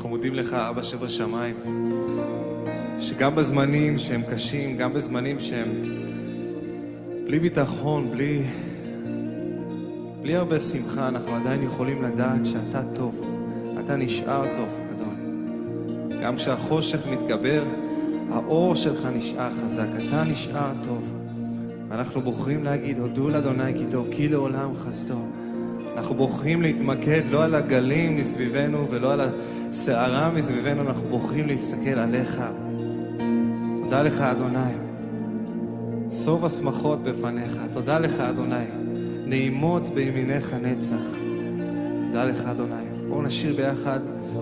אנחנו מודים לך, אבא שבשמיים, שגם בזמנים שהם קשים, גם בזמנים שהם בלי ביטחון, בלי הרבה שמחה, אנחנו עדיין יכולים לדעת שאתה טוב, אתה נשאר טוב, אדון. גם כשהחושך מתגבר, האור שלך נשאר חזק, אתה נשאר טוב. אנחנו בוחרים להגיד, הודו לאדוני כי טוב, כי לעולם חסדו. אנחנו בוחרים להתמקד לא על הגלים מסביבנו ולא על הסערה מסביבנו, אנחנו בוחרים להסתכל עליך. תודה לך אדוני, סוף השמחות בפניך. תודה לך אדוני, נעימות בימינך נצח. תודה לך אדוני. בואו נשיר ביחד,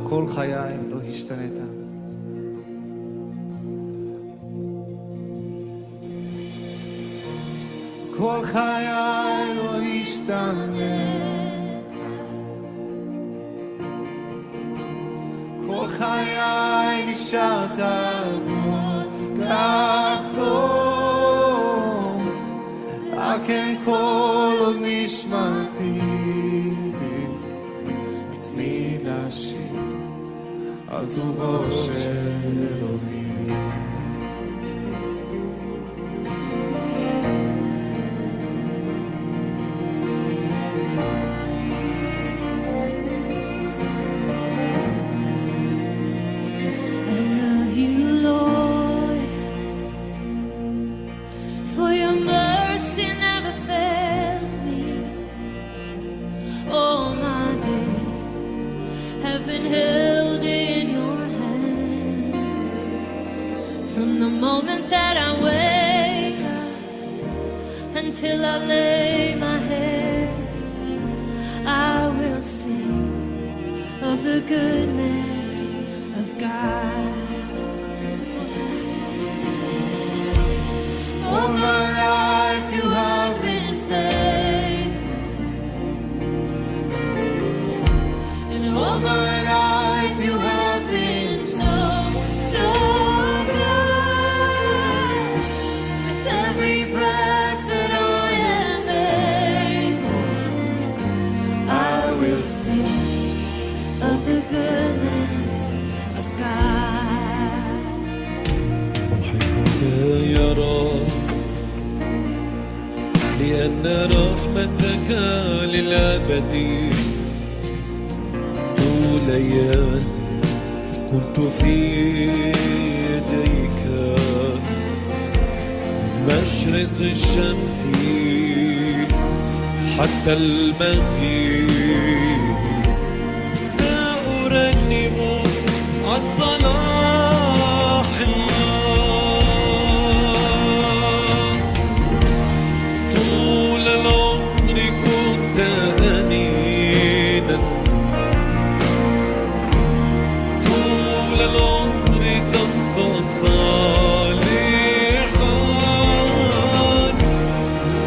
כל חיי לא השתנית. כל חיי לא השתנית, כל חיי נשארת כל כך טוב, רק אין כל עוד נשמתי בי עצמי לשיר על טובו של אלוהים. Till I lay my head, I will sing of the goodness of God. All my life you have been faithful, and all my life you have been so good. With every breath sing of the goodness of God. أحبك يا رب لأن رحمتك للأبد. طول أيام كنت في يديك، مشرق الشمس حتى المغيب سأرنم عن صلاح الله. طول العمر كنت أمينا، طول العمر تبقى صالحا.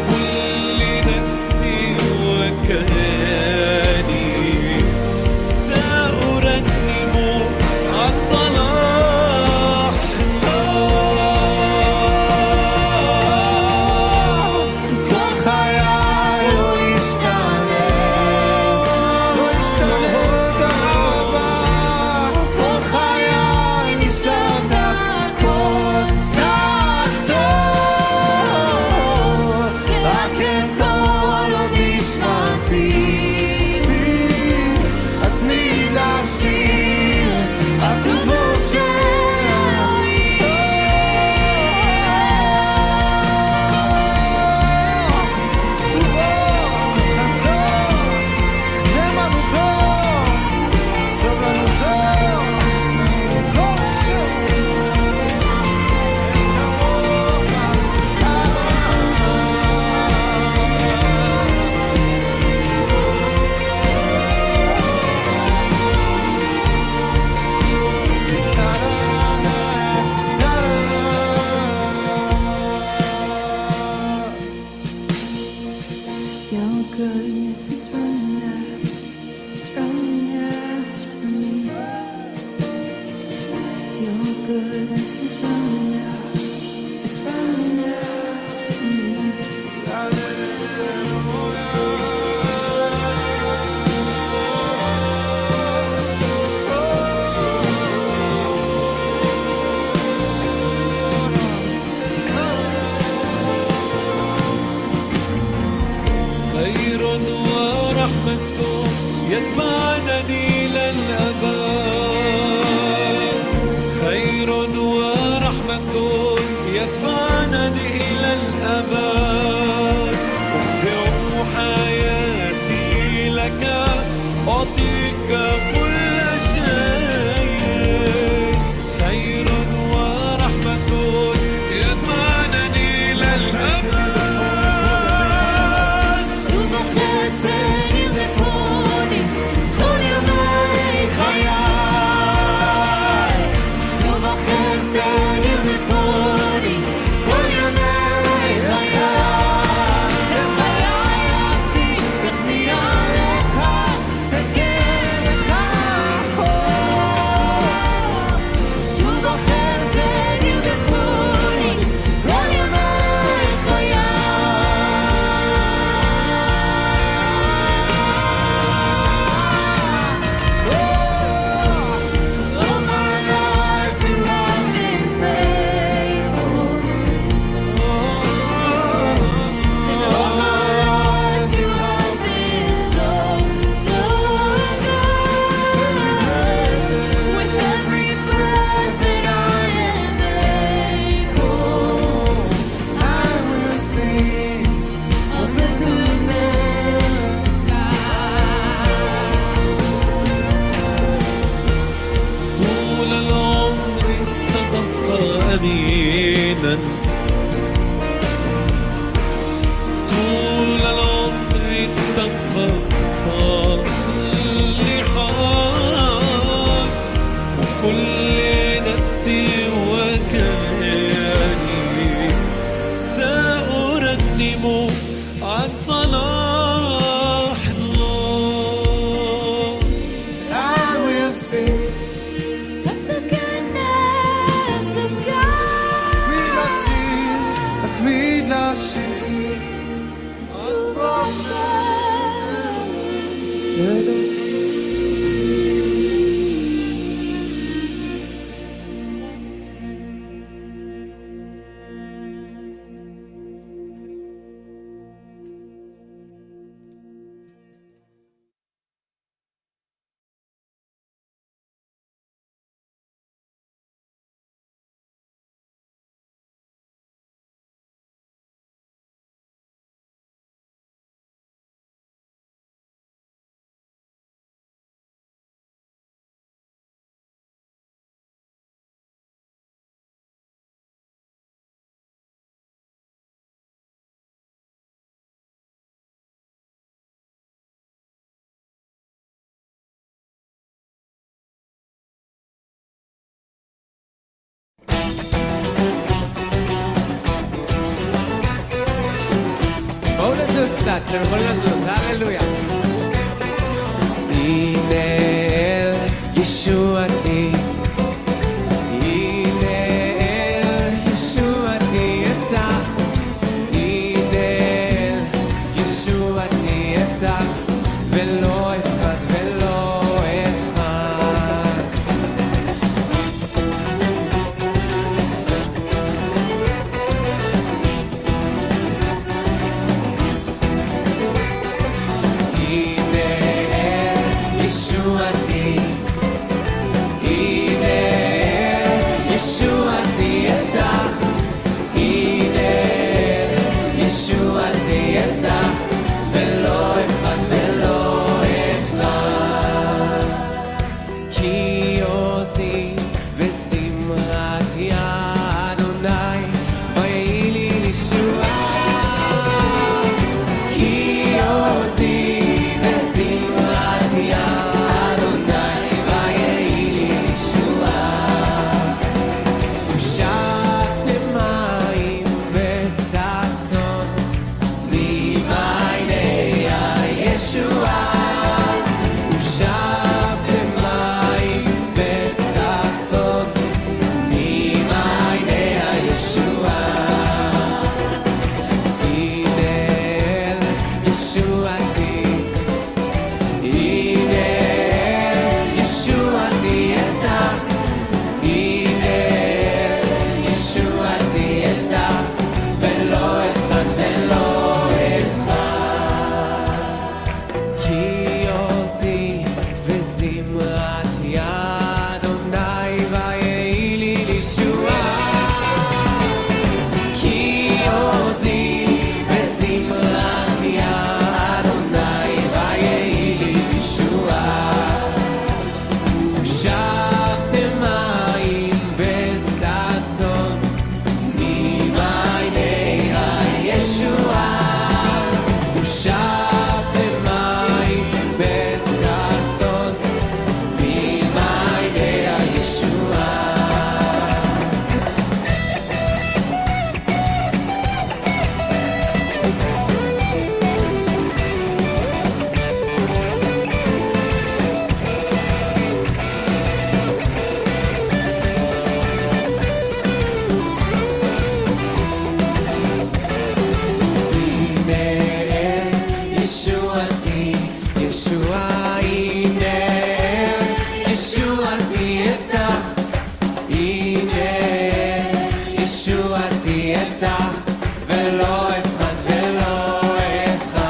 كل نفسي وكياني سأرنم عن صلاح الله. כל חיי לא השתנה, לא השתנה אבא. כל חיי נשארת כל כך טוב, רק אין כל עוד נשמתי בי עצמי לשיר על טובו של אלוהים. טובו, חסדו, נאמנותו, סבלנותו, כל שם אין כמוך Your goodness is running after, it's running after me. Your goodness is running after, it's running after me. קצת, אתם יכולים לעשות, הללויה. הנה אל ישועתי, הנה אל ישועתי אפתח, הנה אל ישועתי אפתח, ולא אפחד ולא אפחד. הנה אל ישועתי, הנה אל ישועתי אפתח, הנה אל ישועתי אפתח, ולא אפחד ולא אפחד. כי עוזי וזמרתי אדוני, ויהי לי לישועה. כי עוזי וזמרתי אדוני, ויהי לי לישועה. ושבתם מים בששון ממעייני הישועה. ושבתם מים בששון ממעייני הישועה. הנה אל ישועתי, הנה אל ישועתי אפתח, הנה אל ישועתי אפתח, ולא אפחד ולא אפחד. כי עוזי וזמרתי אדוני, ויהי לי לישועה. כי עוזי וזמרתי אדוני, ויהי לי לישועה. ושבתם מים בששון ממעייני הישועה. ושבתם מים בששון ממעייני הישועה. הנה אל ישועתי, ישועה, הנה אל ישועתי אפתח, הנה אל ישועתי אפתח, ולא אפחד ולא אפחד.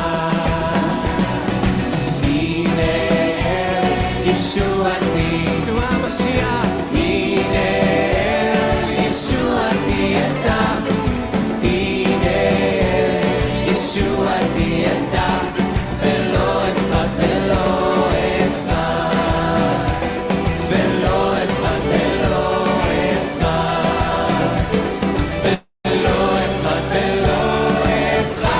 הנה אל ישועתי, ישוע המשיח, הנה אל ישועתי אפתח, הנה אל ישועתי אפתח, ולא אפחד ולא אפחד, ולא אפחד ולא אפחד, ולא אפחד ולא אפחד.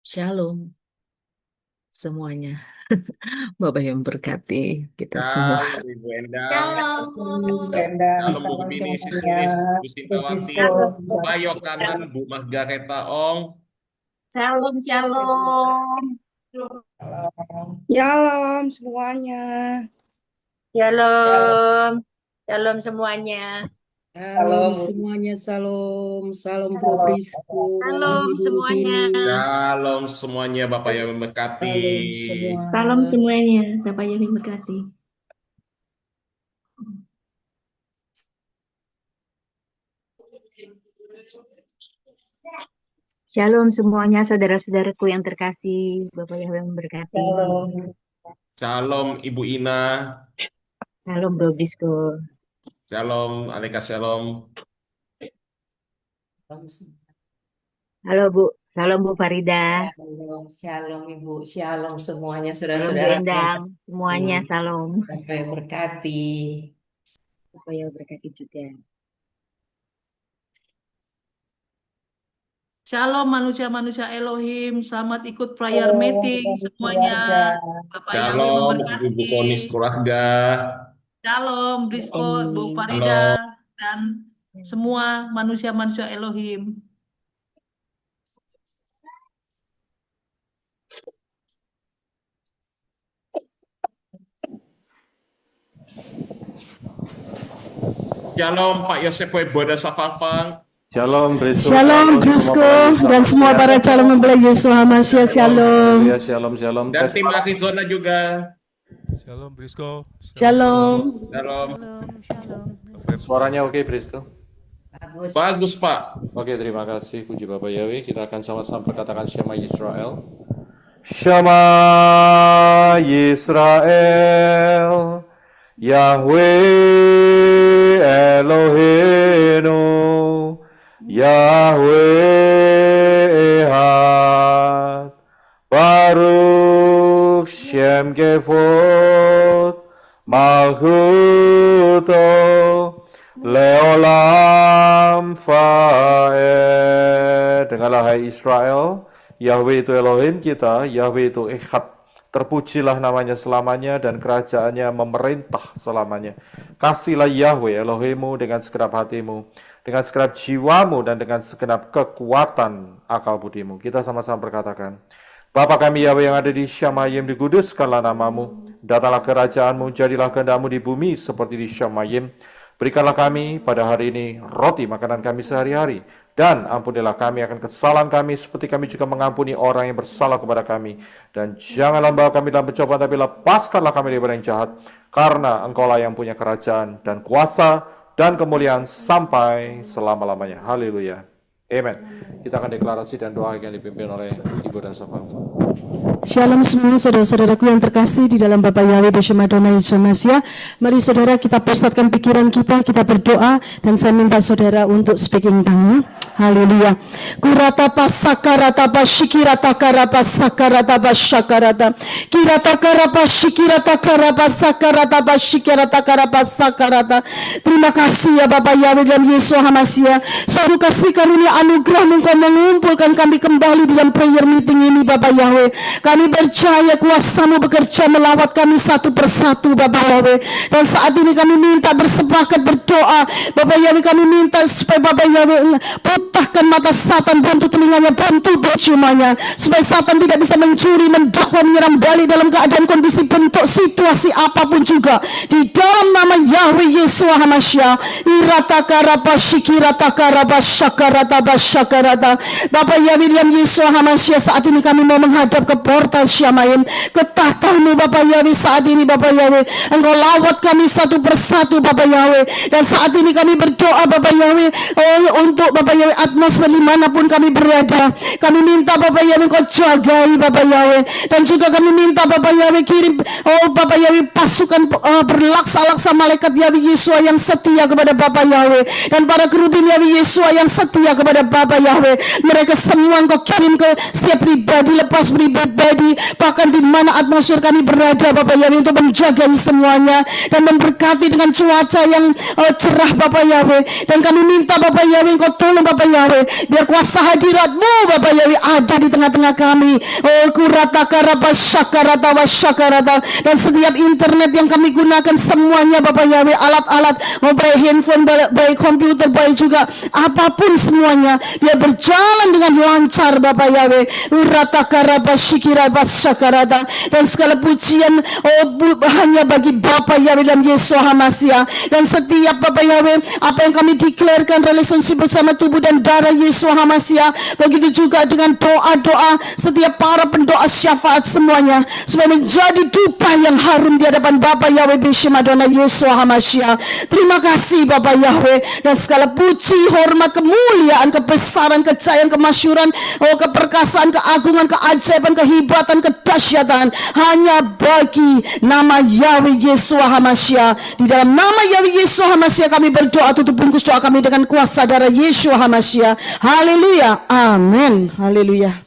Shalom semuanya. Bapak yang berkati kita semua. Shalom Ibu Endang, Shalom. shalom Bu Gemini, Sis Nulis, Bu Sintawati, Pak Yokanan, Bu Margareta Ong, Shalom, shalom. Shalom semuanya. Shalom. Shalom semuanya. Shalom semuanya. Shalom. Salam Bro Prisco. Shalom semuanya. shalom semuanya Bapak yang memberkati. Salam semuanya, Bapak yang berkati. Shalom semuanya, saudara-saudaraku yang terkasih, Bapak Yahweh memberkati. Shalom Ibu Ina, Shalom Bro Brisco. shalom Aleka, shalom. Halo Bu, salam Bu Farida. Shalom Ibu. Shalom semuanya Salam Bu saudara-saudara. Endang, semuanya salam. Bapak yang berkati. Bapak Yahweh berkati juga. Shalom manusia-manusia Elohim, selamat ikut prayer meeting semuanya. Bapak Yahweh Shalom Ibu memberkati. Konis keluarga. Shalom Brisco, Bu Shalom. Farida, dan semua manusia-manusia Elohim. Shalom Pak Yosef Weboda Safangfang. Shalom Brisco. Shalom Brisco dan semua para calon mempelai Yesus Hamasya. Shalom. Ya, shalom. Dan tim Arizona juga. Shalom Brisco. Shalom. Shalom. Suaranya oke Brisco? Bagus Pak. Oke, terima kasih. Puji Bapak Yahweh. Kita akan sama-sama berkatakan Shema Yisrael. Shema Yisrael, Yahweh Eloheinu, Yahweh Ehad, Baruch Shem Kevod, Malchuto, Leolam Faed. Dengarlah hai Israel, Yahweh itu Elohim kita, Yahweh itu Ehad. Terpujilah namanya selamanya dan kerajaannya memerintah selamanya. Kasihlah Yahweh Elohimmu dengan segenap hatimu, dengan segenap jiwamu, dan dengan segenap kekuatan akal budimu. Kita sama-sama berkatakan, Bapa kami Yahweh yang ada di Syamayim, dikuduskanlah namamu. Datanglah kerajaanmu, jadilah kehendakmu di bumi seperti di Syamayim. Berikanlah kami pada hari ini roti makanan kami sehari-hari. Dan ampunilah kami akan kesalahan kami seperti kami juga mengampuni orang yang bersalah kepada kami. Dan janganlah membawa kami dalam pencobaan, tapi lepaskanlah kami dari yang jahat. Karena Engkaulah yang punya kerajaan dan kuasa dan kemuliaan sampai selama-lamanya. Haleluya. Amen. Kita akan deklarasi dan doa yang dipimpin oleh Ibu Dasa Fangfa. Shalom semua saudara-saudaraku yang terkasih di dalam Bapa Yahweh bersama Adonai Yesus Hamasya. Mari saudara kita pusatkan pikiran kita berdoa, dan saya minta saudara untuk speaking tongue-nya. Haleluya. Kurata pasakarata pasikirata karapa sakarata pasyakarata. Kirata karapa sikirata karapa sakarata pasikirata karapa sakarata. Terima kasih ya Bapak Yahweh dan Yesus Hamasya. Suruh kasih karunia anugerah-Mu Engkau mengumpulkan kami kembali dalam prayer meeting ini Bapak Yahweh. Kami percaya kuasa-Mu bekerja melawat kami satu persatu Bapak Yahweh. Dan saat ini kami minta bersepakat berdoa Bapak Yahweh, kami minta supaya Bapak Yahweh putahkan mata Satan, bantu telinganya, bantu percumanya, supaya Satan tidak bisa mencuri, mendakwa, menyerang balik dalam keadaan kondisi bentuk situasi apapun juga. Di dalam nama Yahweh Yesus Hamasya. Iratakarapa shikiratakarapa syakarata basyakarata. Bapak Yahweh dan Yesus Hamasya, saat ini kami mau menghadap ke portal Syamayim, ke tahta-Mu Bapak Yahweh. Saat ini Bapak Yahweh, Engkau lawat kami satu persatu Bapak Yahweh. Dan saat ini kami berdoa Bapak Yahweh, untuk Bapak Yahweh atmosfer dimanapun kami berada. Kami minta Bapak Yahweh Engkau jagai Bapak Yahweh. Dan juga kami minta Bapak Yahweh kirim Bapak Yahweh pasukan berlaksa-laksa malaikat Yahweh Yesua yang setia kepada Bapak Yahweh. Dan para kerubin Yahweh Yesua yang setia kepada Bapak Yahweh. Mereka semua Engkau kirim ke setiap pribadi, lepas pribadi, bahkan di mana atmosfer kami berada Bapak Yahweh, untuk menjaga semuanya dan memberkati dengan cuaca yang cerah Bapak Yahweh. Dan kami minta Bapak Yahweh Engkau tolong Bapak Yahweh. Biar kuasa hadirat-Mu Bapak Yahweh ada di tengah-tengah kami. Oh kurata karaba syakarata wa syakarata. Dan setiap internet yang kami gunakan semuanya Bapak Yahweh, alat-alat, mau baik handphone, baik komputer, baik juga apapun semuanya, biar berjalan dengan lancar Bapak Yahweh. Urata karaba syikiraba syakarata. Dan segala pujian hanya bagi Bapak Yahweh dan Yesus HaMashiach. Dan setiap Bapak Yahweh, apa yang kami declarekan relationship bersama tubuh dan darah Yesus HaMashiach, begitu juga dengan doa-doa setiap para pendoa syafaat semuanya, supaya menjadi dupa yang harum di hadapan Bapak Yahweh Beshem Adonai Yesus HaMashiach. Terima kasih Bapak Yahweh, dan segala puji, hormat, kemuliaan, kebesaran, kejayaan, kemasyuran, keperkasaan, keagungan, keajaiban, kehebatan, kedahsyatan hanya bagi nama Yahweh Yesus HaMashiach. Di dalam nama Yahweh Yesus HaMashiach kami berdoa, tutup bungkus doa kami dengan kuasa darah Yesus HaMashiach. Haleluya, amin, haleluya.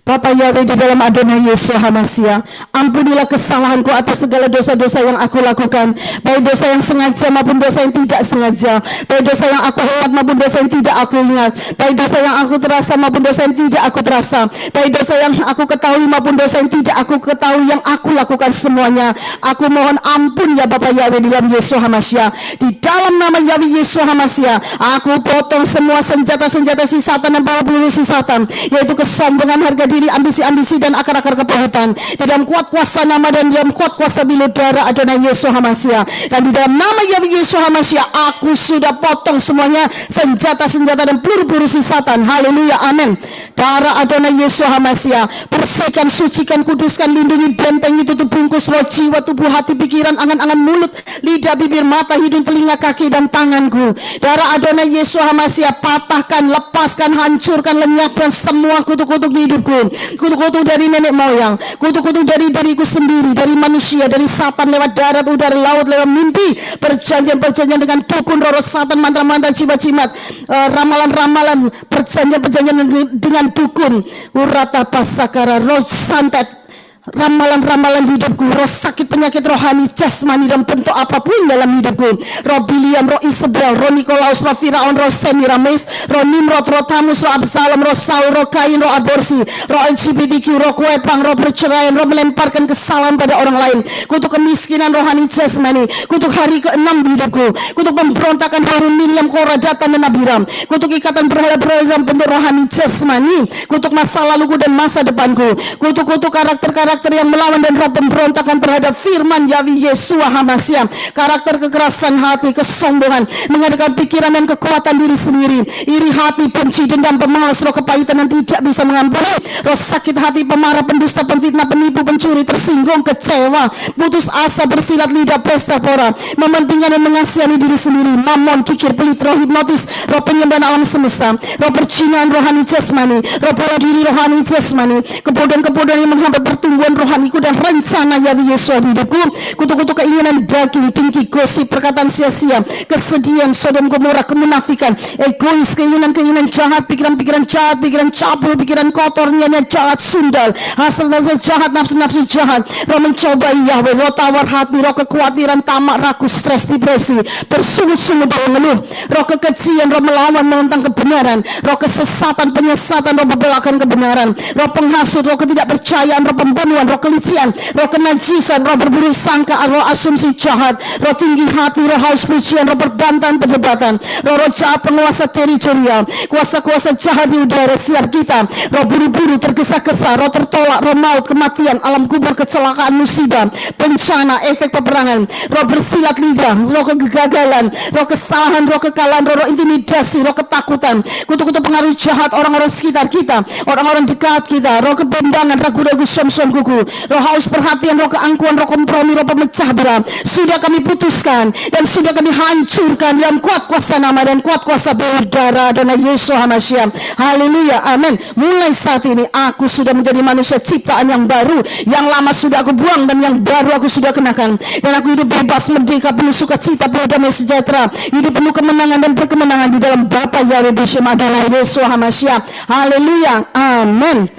Bapak Yahweh, di dalam Adonai Yesus HaMashiach, ampunilah kesalahanku atas segala dosa-dosa yang aku lakukan, baik dosa yang sengaja maupun dosa yang tidak sengaja, baik dosa yang aku ingat maupun dosa yang tidak aku ingat, baik dosa yang aku terasa maupun dosa yang tidak aku terasa, baik dosa yang aku ketahui maupun dosa yang tidak aku ketahui yang aku lakukan semuanya. Aku mohon ampun ya Bapak Yahweh di dalam Yesus HaMashiach. Di dalam nama Yahweh Yesus HaMashiach, aku potong semua senjata-senjata si Satan dan para peluru si Satan, yaitu kesombongan, harga diri, ambisi-ambisi dan akar-akar kepahitan. Di dalam kuat kuasa nama dan dalam kuat kuasa bilu darah Adonai Yesus HaMashiach, dan di dalam nama Yahweh Yesus HaMashiach, aku sudah potong semuanya senjata-senjata dan peluru-peluru si Satan. Haleluya, amin. Darah Adonai Yesus HaMashiach, bersihkan, sucikan, kuduskan, lindungi, bentengi, tutup bungkus roh, jiwa, tubuh, hati, pikiran, angan-angan, mulut, lidah, bibir, mata, hidung, telinga, kaki, dan tanganku. Darah Adonai Yesus HaMashiach, patahkan, lepaskan, hancurkan, lenyapkan semua kutuk-kutuk di hidupku, kutuk-kutuk dari nenek moyang, kutuk-kutuk dari diriku sendiri, dari manusia, dari Satan, lewat darat, udara, laut, lewat mimpi, perjanjian-perjanjian dengan dukun, roh Satan, mantra-mantra, jimat-jimat, ramalan-ramalan, perjanjian-perjanjian dengan dukun, urata pasakara, roh santet, ramalan-ramalan hidupku, roh sakit, penyakit rohani, jasmani, dan bentuk apapun dalam hidupku, roh Biliam, roh Isabel, roh Nikolaus, roh Firaun, roh Semiramis, roh Nimrod, roh Tamus, roh Absalom, roh Saul, roh Kain, roh aborsi, roh LGBTQ, roh kuepang, roh perceraian, roh melemparkan kesalahan pada orang lain, kutuk kemiskinan rohani jasmani, kutuk hari ke-6 di hidupku, kutuk pemberontakan Harun, Miriam, Korah, Datan, dan Abiram, kutuk ikatan berhala-berhala dalam bentuk rohani jasmani, kutuk masa laluku dan masa depanku, kutuk-kutuk karakter-karakter yang melawan dan roh pemberontakan terhadap firman Yahweh Yesus HaMashiach, karakter kekerasan hati, kesombongan, mengadakan pikiran dan kekuatan diri sendiri, iri hati, benci, dendam, pemalas, roh kepahitan dan tidak bisa mengampuni, roh sakit hati, pemarah, pendusta, pemfitnah, penipu, pencuri, tersinggung, kecewa, putus asa, bersilat lidah, pesta pora, mementingkan dan mengasihani diri sendiri, mamon, kikir, pelit, roh hipnotis, roh penyembah alam semesta, roh percinaan rohani jasmani, roh bunuh diri rohani jasmani, kebodohan-kebodohan yang menghambat pertumbuhan rohaniku dan rencana Yahweh Yesus di hidupku, kutuk-kutuk keinginan daging, tinggi, gosip, perkataan sia-sia, kesedihan, Sodom Gomora, kemunafikan, egois, keinginan-keinginan jahat, pikiran-pikiran jahat, pikiran cabul, pikiran kotor, niat jahat, sundal, hasrat-hasrat jahat, nafsu-nafsu jahat, roh mencobai Yahweh, roh tawar hati, roh kekhawatiran, tamak, ragu, stres, depresi, bersungut-sungut dan mengeluh, roh kekejian, roh melawan, menentang kebenaran, roh kesesatan, penyesatan, roh membelakang kebenaran, roh penghasut, roh ketidakpercayaan, roh pembunuhan, roh kelician, roh kenajisan, roh berburuk sangka, roh asumsi jahat, roh tinggi hati, roh haus pujian, roh perbantan, perdebatan, roh jahat, penguasa teritorial, kuasa-kuasa jahat di udara siar kita, roh buru-buru, tergesa-gesa, roh tertolak, roh maut, kematian, alam kubur, kecelakaan, musibah, bencana, efek peperangan, roh bersilat lidah, roh kegagalan, roh kesalahan, roh kekalahan, roh intimidasi, roh ketakutan, kutuk-kutuk pengaruh jahat orang-orang sekitar kita, orang-orang dekat kita, roh kebendangan, ragu-ragu, som-som kuku, roh haus perhatian, roh keangkuhan, roh kompromi, roh pemecah belah, sudah kami putuskan dan sudah kami hancurkan dalam kuat kuasa nama dan kuat kuasa berdarah Adonai Yesus HaMashiach. Haleluya, amin. Mulai saat ini aku sudah menjadi manusia ciptaan yang baru, yang lama sudah aku buang dan yang baru aku sudah kenakan, dan aku hidup bebas, merdeka, penuh sukacita, penuh damai sejahtera, hidup penuh kemenangan dan perkemenangan di dalam Bapa Yahweh Beshem Adonai Yesus HaMashiach. Haleluya, amin.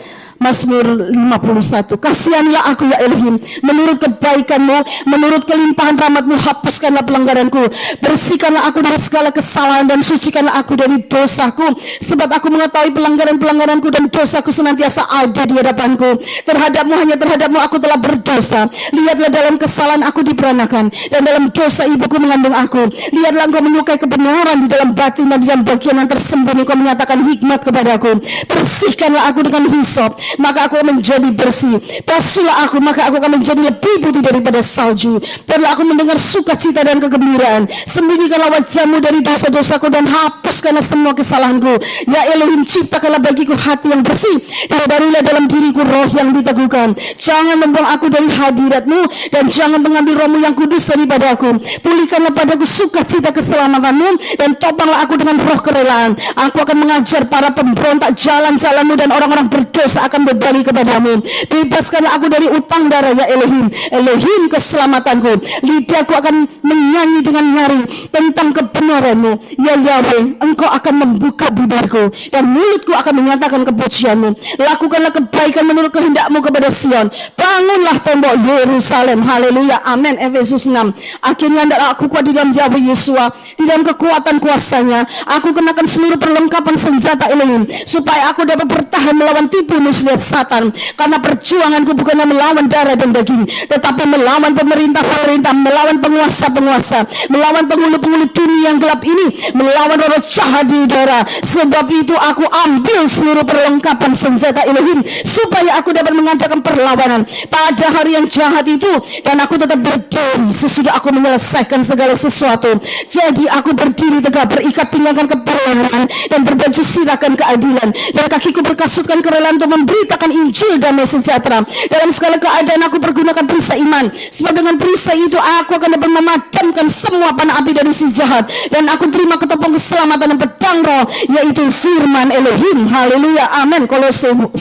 Mazmur 51. Kasihanlah aku ya Elohim, menurut kebaikan-Mu, menurut kelimpahan rahmat-Mu, hapuskanlah pelanggaranku, bersihkanlah aku dari segala kesalahan dan sucikanlah aku dari dosaku, sebab aku mengetahui pelanggaran-pelanggaranku dan dosaku senantiasa ada di hadapanku. Terhadap-Mu, hanya terhadap-Mu aku telah berdosa. Lihatlah dalam kesalahan aku diperanakan, dan dalam dosa ibuku mengandung aku. Lihatlah Engkau menyukai kebenaran di dalam batin dan di dalam bagian yang tersembunyi. Engkau menyatakan hikmat kepadaku. Bersihkanlah aku dengan hisop, maka aku akan menjadi bersih. Basuhlah aku, maka aku akan menjadi lebih putih daripada salju. Biarlah aku mendengar sukacita dan kegembiraan. Sembunyikanlah wajah-Mu dari dosa-dosaku dan hapuskanlah semua kesalahanku. Ya Elohim, ciptakanlah bagiku hati yang bersih, dan barulah dalam diriku roh yang diteguhkan. Jangan membuang aku dari hadirat-Mu, dan jangan mengambil Roh-Mu yang kudus daripada aku. Pulihkanlah padaku sukacita keselamatan-Mu, dan topanglah aku dengan roh kerelaan. Aku akan mengajar para pemberontak jalan-jalan-Mu, dan orang-orang berdosa akan berbalik kepadamu. Bebaskanlah aku dari utang darah ya Elohim. Elohim keselamatanku. Lidahku akan menyanyi dengan nyaring tentang kebenaran-Mu. Ya Yahweh, Engkau akan membuka bibirku, dan mulutku akan menyatakan kepujian-Mu. Lakukanlah kebaikan menurut kehendak-Mu kepada Sion. Bangunlah tembok Yerusalem. Haleluya, amin. Efesus 6. Akhirnya hendaklah aku kuat di dalam Yahweh Yeshua, di dalam kekuatan kuasanya. Aku kenakan seluruh perlengkapan senjata Elohim, supaya aku dapat bertahan melawan tipu muslihat Satan. Karena perjuanganku bukanlah melawan darah dan daging, tetapi melawan pemerintah-pemerintah, melawan penguasa-penguasa, melawan penghulu-penghulu dunia yang gelap ini, melawan roh jahat di udara. Sebab itu aku ambil seluruh perlengkapan senjata Elohim, supaya aku dapat mengadakan perlawanan pada hari yang jahat itu, dan aku tetap berdiri sesudah aku menyelesaikan segala sesuatu. Jadi aku berdiri tegak, berikat pinggangan kebenaran, dan berbaju sirahkan keadilan, dan kakiku berkasutkan kerelaan untuk memberitakan Injil damai sejahtera. Dalam segala keadaan aku pergunakan perisai iman, sebab dengan perisai itu aku akan dapat memadamkan semua panah api dari si jahat, dan aku terima ketopong keselamatan dan pedang roh, yaitu firman Elohim. Haleluya, amin. Kolose 1.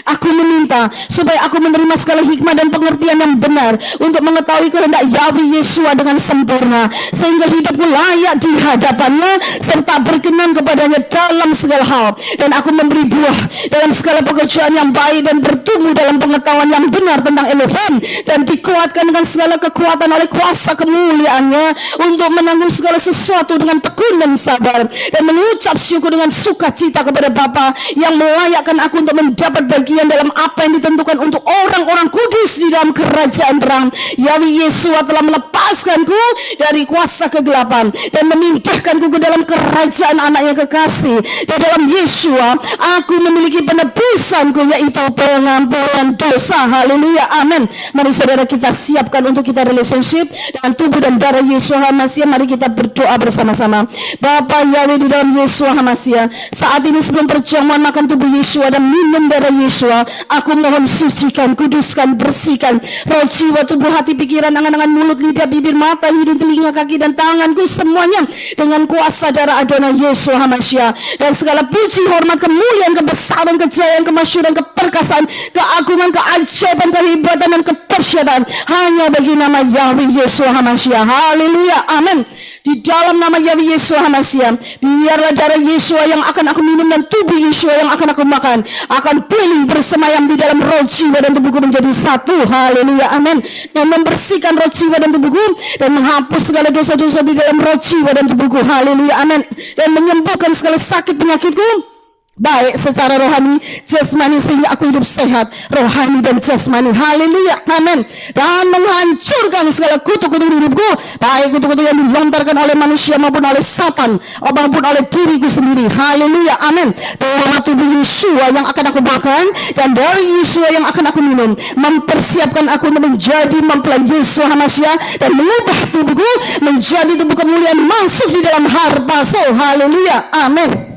Aku meminta supaya aku menerima segala hikmat dan pengertian yang benar untuk mengetahui kehendak Yahweh Yeshua dengan sempurna, sehingga hidupku layak di hadapannya serta berkenan kepadanya dalam segala hal, dan aku memberi buah dalam segala pekerjaan yang baik dan bertumbuh dalam pengetahuan yang benar tentang Elohim, dan dikuatkan dengan segala kekuatan oleh kuasa kemuliaannya untuk menanggung segala sesuatu dengan tekun dan sabar, dan mengucap syukur dengan sukacita kepada Bapa yang melayakkan aku untuk mendapat bagian dalam apa yang ditentukan untuk orang-orang kudus di dalam kerajaan terang. Yahweh Yeshua telah melepaskanku dari kuasa kegelapan dan memindahkanku ke dalam kerajaan anaknya kekasih. Di dalam Yeshua aku memiliki penebusanku, yaitu pengampunan dosa. Haleluya, amin. Mari saudara kita siapkan untuk kita relationship dengan tubuh dan darah Yeshua HaMashiach. Mari kita berdoa bersama-sama. Bapa Yahweh, di dalam Yeshua HaMashiach, saat ini sebelum perjamuan makan tubuh Yeshua dan minum darah Yeshua, aku mohon sucikan, kuduskan, bersihkan roh, jiwa, tubuh, hati, pikiran, angan-angan, mulut, lidah, bibir, mata, hidung, telinga, kaki, dan tanganku semuanya dengan kuasa darah Adonai Yeshua HaMashiach. Dan segala puji, hormat, kemuliaan, kebesaran, kejayaan, kemasyhuran, keperkasaan, keagungan, keajaiban, kehebatan, dan kedahsyatan hanya bagi nama Yahweh Yeshua HaMashiach. Haleluya, amin. Di dalam nama Yahweh Yeshua HaMashiach, biarlah darah Yeshua yang akan aku minum dan tubuh Yeshua yang akan aku makan akan pilih bersemayam di dalam roh, jiwa, dan tubuhku menjadi satu. Haleluya, amin. Dan membersihkan roh, jiwa, dan tubuhku, dan menghapus segala dosa-dosa di dalam roh, jiwa, dan tubuhku. Haleluya, amin. Dan menyembuhkan segala sakit penyakitku, baik secara rohani, jasmani, sehingga aku hidup sehat rohani dan jasmani. Haleluya, amin. Dan menghancurkan segala kutuk-kutuk hidupku, baik kutuk-kutuk yang dilontarkan oleh manusia maupun oleh Satan maupun oleh diriku sendiri. Haleluya, amin. Darah tubuh Yeshua yang akan aku makan dan dari Yeshua yang akan aku minum mempersiapkan aku untuk menjadi mempelai Yeshua HaMashiach dan mengubah tubuhku menjadi tubuh kemuliaan masuk di dalam harpazo. Haleluya, amin.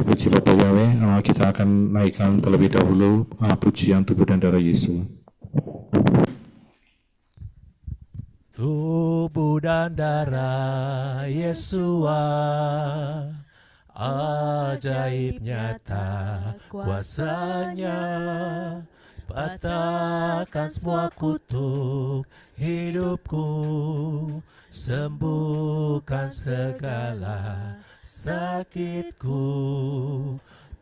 Puji Bapak Yahweh, kita akan naikkan terlebih dahulu pujian tubuh dan darah Yesus. Tubuh dan darah Yeshua, ajaib nyata kuasanya, patahkan semua kutuk hidupku, sembuhkan segala sakitku.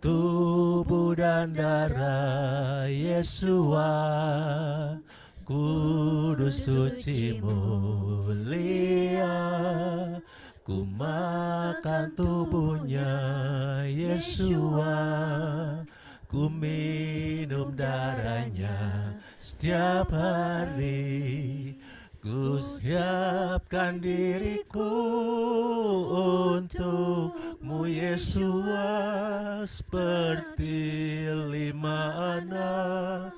Tubuh dan darah Yesua, kudus suci mulia, ku makan tubuhnya Yesua, ku minum darahnya setiap hari. Ku siapkan diriku untukmu Yesua, seperti 5 anak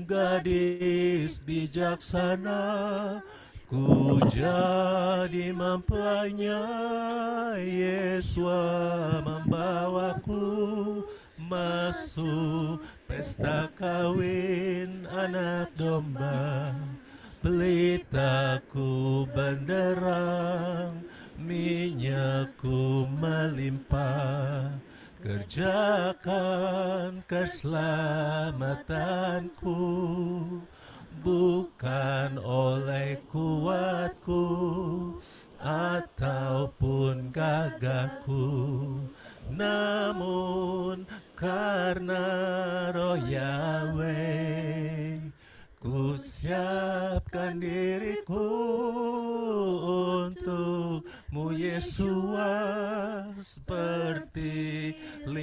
gadis bijaksana. Ku jadi mempelainya, Yesua membawaku masuk pesta kawin anak domba. Pelitaku benderang, minyakku melimpah, kerjakan keselamatanku, bukan oleh kuatku ataupun gagahku, namun karena Roh Yahweh. Ku siapkan diriku untukmu Yesua, seperti 5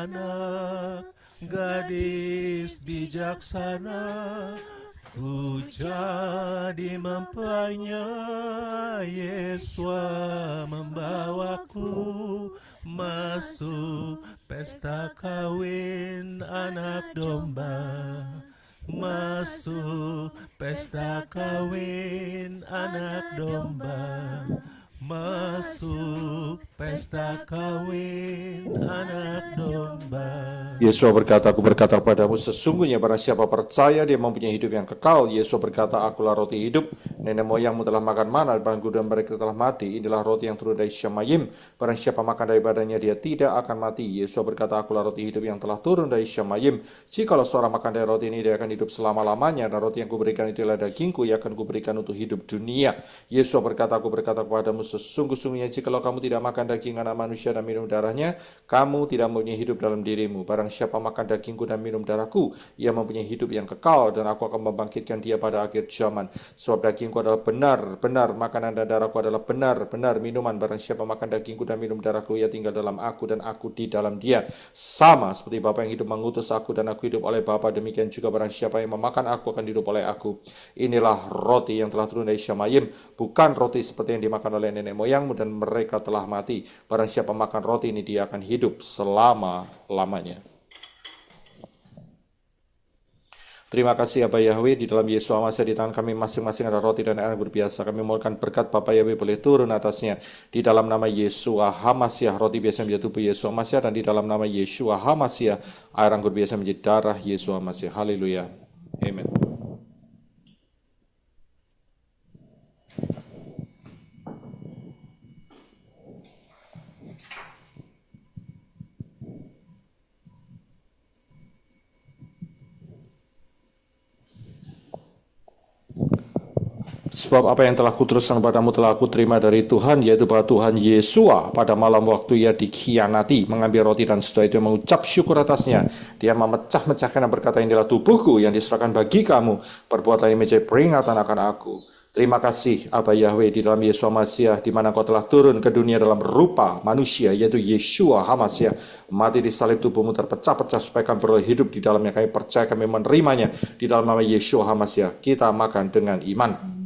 anak gadis bijaksana. Ku jadi mempelainya, Yesua membawaku masuk pesta kawin anak domba. Masuk pesta kawin anak domba, masuk pesta kawin anak domba. Yesus berkata, aku berkata kepadamu, sesungguhnya barang siapa percaya dia mempunyai hidup yang kekal. Yesus berkata, akulah roti hidup. Nenek moyangmu telah makan mana, dan dan mereka telah mati. Inilah roti yang turun dari Syamayim. Barang siapa makan daripadanya, dia tidak akan mati. Yesus berkata, akulah roti hidup yang telah turun dari Syamayim. Jikalau seorang makan dari roti ini, dia akan hidup selama-lamanya. Dan roti yang kuberikan itu adalah dagingku, yang akan kuberikan untuk hidup dunia. Yesus berkata, aku berkata kepadamu, sesungguhnya jikalau kamu tidak makan daging anak manusia dan minum darahnya, kamu tidak mempunyai hidup dalam dirimu. Barang siapa makan dagingku dan minum darahku, ia mempunyai hidup yang kekal, dan aku akan membangkitkan dia pada akhir zaman. Sebab dagingku adalah benar-benar makanan dan darahku adalah benar-benar minuman. Barang siapa makan dagingku dan minum darahku, ia tinggal dalam aku dan aku di dalam dia. Sama seperti Bapa yang hidup mengutus aku dan aku hidup oleh Bapa, demikian juga barang siapa yang memakan aku akan hidup oleh aku. Inilah roti yang telah turun dari Syamayim, bukan roti seperti yang dimakan oleh nenek moyangmu dan mereka telah mati. Barang siapa makan roti ini, dia akan hidup selama-lamanya. Terima kasih Bapa Yahweh, di dalam Yesus Masya di tangan kami masing-masing ada roti dan air berbiasa. Kami mohonkan berkat Bapa Yahweh boleh turun atasnya. Di dalam nama Yesua HaMashiach, roti biasa menjadi tubuh Yesus Masya, dan di dalam nama Yesua HaMashiach, air anggur biasa menjadi darah Yesus Masya. Haleluya. Amen. Sebab apa yang telah kuteruskan padamu telah aku terima dari Tuhan, yaitu bahwa Tuhan Yesua pada malam waktu ia dikhianati mengambil roti, dan setelah itu mengucap syukur atasnya. Dia memecah-mecahkan dan berkata, inilah tubuhku yang diserahkan bagi kamu, perbuatlah ini menjadi peringatan akan aku. Terima kasih Aba Yahweh, di dalam Yesus Masya, di mana kau telah turun ke dunia dalam rupa manusia, yaitu Yeshua HaMashiach, mati di salib, tubuhmu terpecah-pecah supaya kami beroleh hidup di dalamnya. Kami percaya, kami menerimanya di dalam nama Yeshua HaMashiach. Kita makan dengan iman.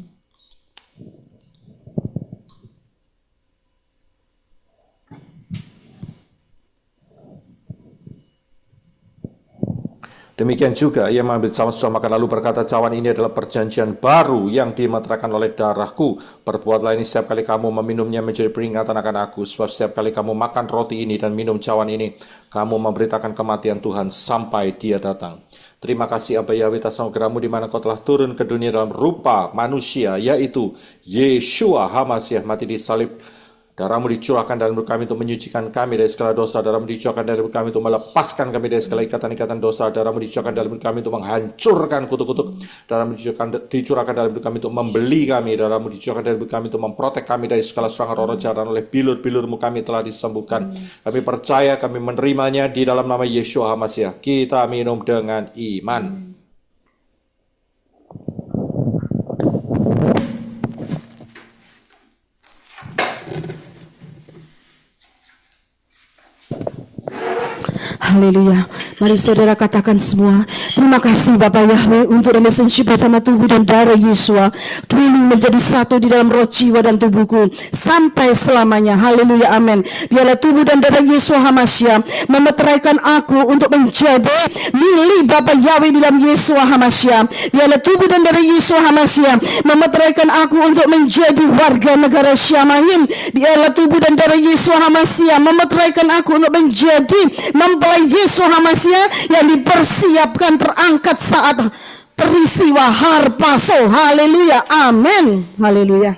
Demikian juga ia mengambil cawan sesudah makan lalu berkata, cawan ini adalah perjanjian baru yang dimeteraikan oleh darahku. Perbuatlah ini setiap kali kamu meminumnya menjadi peringatan akan aku. Sebab setiap kali kamu makan roti ini dan minum cawan ini, kamu memberitakan kematian Tuhan sampai dia datang. Terima kasih Aba Yahweh atas anugerahmu, di mana kau telah turun ke dunia dalam rupa manusia, yaitu Yeshua HaMashiach, mati di salib, Darah-Mu dicurahkan dalam hidup kami untuk menyucikan kami dari segala dosa. Darah-Mu dicurahkan dalam hidup kami untuk melepaskan kami dari segala ikatan-ikatan dosa. Darah-Mu dicurahkan dalam hidup kami untuk menghancurkan kutuk-kutuk. Darah-Mu dicurahkan dalam hidup kami untuk membeli kami. Darah-Mu dicurahkan dalam hidup kami untuk memprotek kami dari segala serangan roh jahat, dan oleh bilur-bilur-Mu kami telah disembuhkan. Kami percaya, kami menerimanya di dalam nama Yeshua HaMashiach. Kita minum dengan iman. Haleluya. Mari saudara katakan semua, terima kasih Bapak Yahweh untuk relationship bersama tubuh dan darah Yesua, dwelling menjadi satu di dalam roh, jiwa dan tubuhku sampai selamanya. Haleluya, amin. Biarlah tubuh dan darah Yesua HaMashiach memeteraikan aku untuk menjadi milik Bapak Yahweh di dalam Yesua HaMashiach. Biarlah tubuh dan darah Yesua HaMashiach memeteraikan aku untuk menjadi warga negara Syamaim. Biarlah tubuh dan darah Yesua HaMashiach memeteraikan aku untuk menjadi mempelai Yesua HaMashiach yang dipersiapkan terangkat saat peristiwa Harpaso. Haleluya, amin. Haleluya.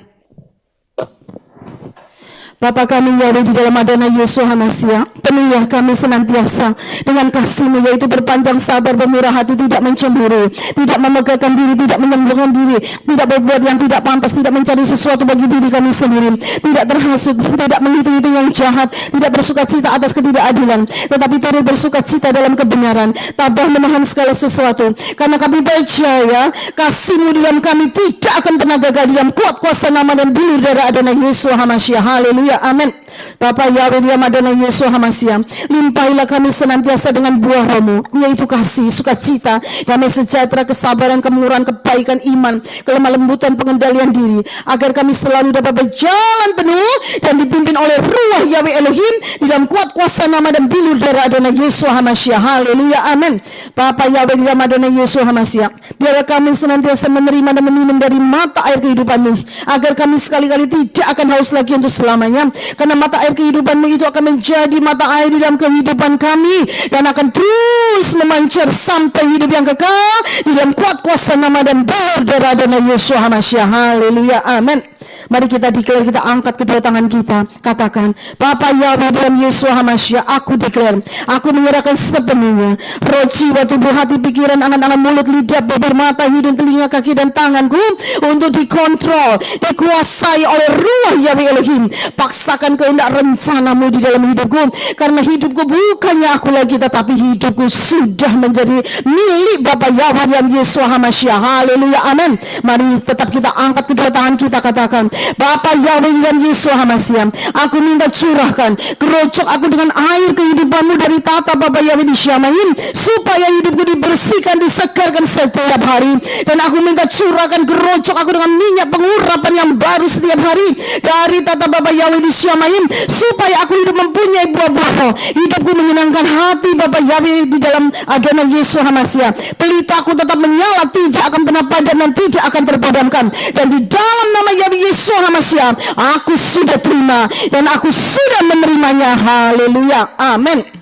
Bapa kami Yahweh di dalam adana Yesua HaMashiach, penuhilah kami senantiasa dengan kasih-Mu, yaitu berpanjang sabar, bermurah hati, tidak mencemburu, tidak memegahkan diri, tidak menyombongkan diri, tidak berbuat yang tidak pantas, tidak mencari sesuatu bagi diri kami sendiri, tidak terhasut, tidak menghitung-hitung yang jahat, tidak bersukacita atas ketidakadilan, tetapi turut bersukacita dalam kebenaran, tabah menahan segala sesuatu, karena kami percaya kasih-Mu di dalam kami tidak akan pernah gagal di dalam kuat kuasa nama dan bilur darah adana Yesua HaMashiach. Haleluya, amin. Bapak Yahweh di dalam adana Yesua HaMashiach, limpahilah kami senantiasa dengan buah Roh-Mu, yaitu kasih, sukacita, damai sejahtera, kesabaran, kemurahan, kebaikan, iman, kelemah lembutan, pengendalian diri, agar kami selalu dapat berjalan penuh dan dipimpin oleh Ruah Yahweh Elohim di dalam kuat kuasa nama dan bilur darah adana Yesua HaMashiach. Haleluya, amin. Bapak Yahweh di dalam adana Yesua HaMashiach, biarlah kami senantiasa menerima dan meminum dari mata air kehidupan-Mu, agar kami sekali-kali tidak akan haus lagi untuk selamanya, karena mata air kehidupan-Mu itu akan menjadi mata air di dalam kehidupan kami dan akan terus memancar sampai hidup yang kekal di dalam kuat kuasa nama dan bilur darah adana Yesua HaMashiach. Haleluya, amin. Mari kita declare, kita angkat kedua tangan kita, katakan, Bapa Yahweh dalam Yesua HaMashiach, aku declare, aku menyerahkan sepenuhnya roh, jiwa, tubuh, hati, pikiran, angan-angan, mulut, lidah, bibir, mata, hidung, telinga, kaki dan tanganku untuk dikontrol, dikuasai oleh Ruah Yahweh Elohim. Paksakan kehendak rencana-Mu di dalam hidupku, karena hidupku bukannya aku lagi, tetapi hidupku sudah menjadi milik Bapa Yahweh dalam Yesua HaMashiach. Haleluya, amin. Mari tetap kita angkat kedua tangan kita, katakan, Bapa Yahweh dan Yesua HaMashiach, aku minta curahkan, gerocok aku dengan air kehidupan-Mu dari tata Bapa Yahweh di Syamaim, supaya hidupku dibersihkan, disegarkan setiap hari. Dan aku minta curahkan, gerocok aku dengan minyak pengurapan yang baru setiap hari dari tata Bapa Yahweh di Syamaim, supaya aku hidup mempunyai buah-buah roh. Hidupku menyenangkan hati Bapa Yahweh di dalam adana Yesua HaMashiach. Pelita aku tetap menyala, tidak akan pernah padam dan tidak akan terpadamkan. Dan di dalam nama Yahweh Yesua HaMashiach, aku sudah terima dan aku sudah menerimanya. Haleluya, amin.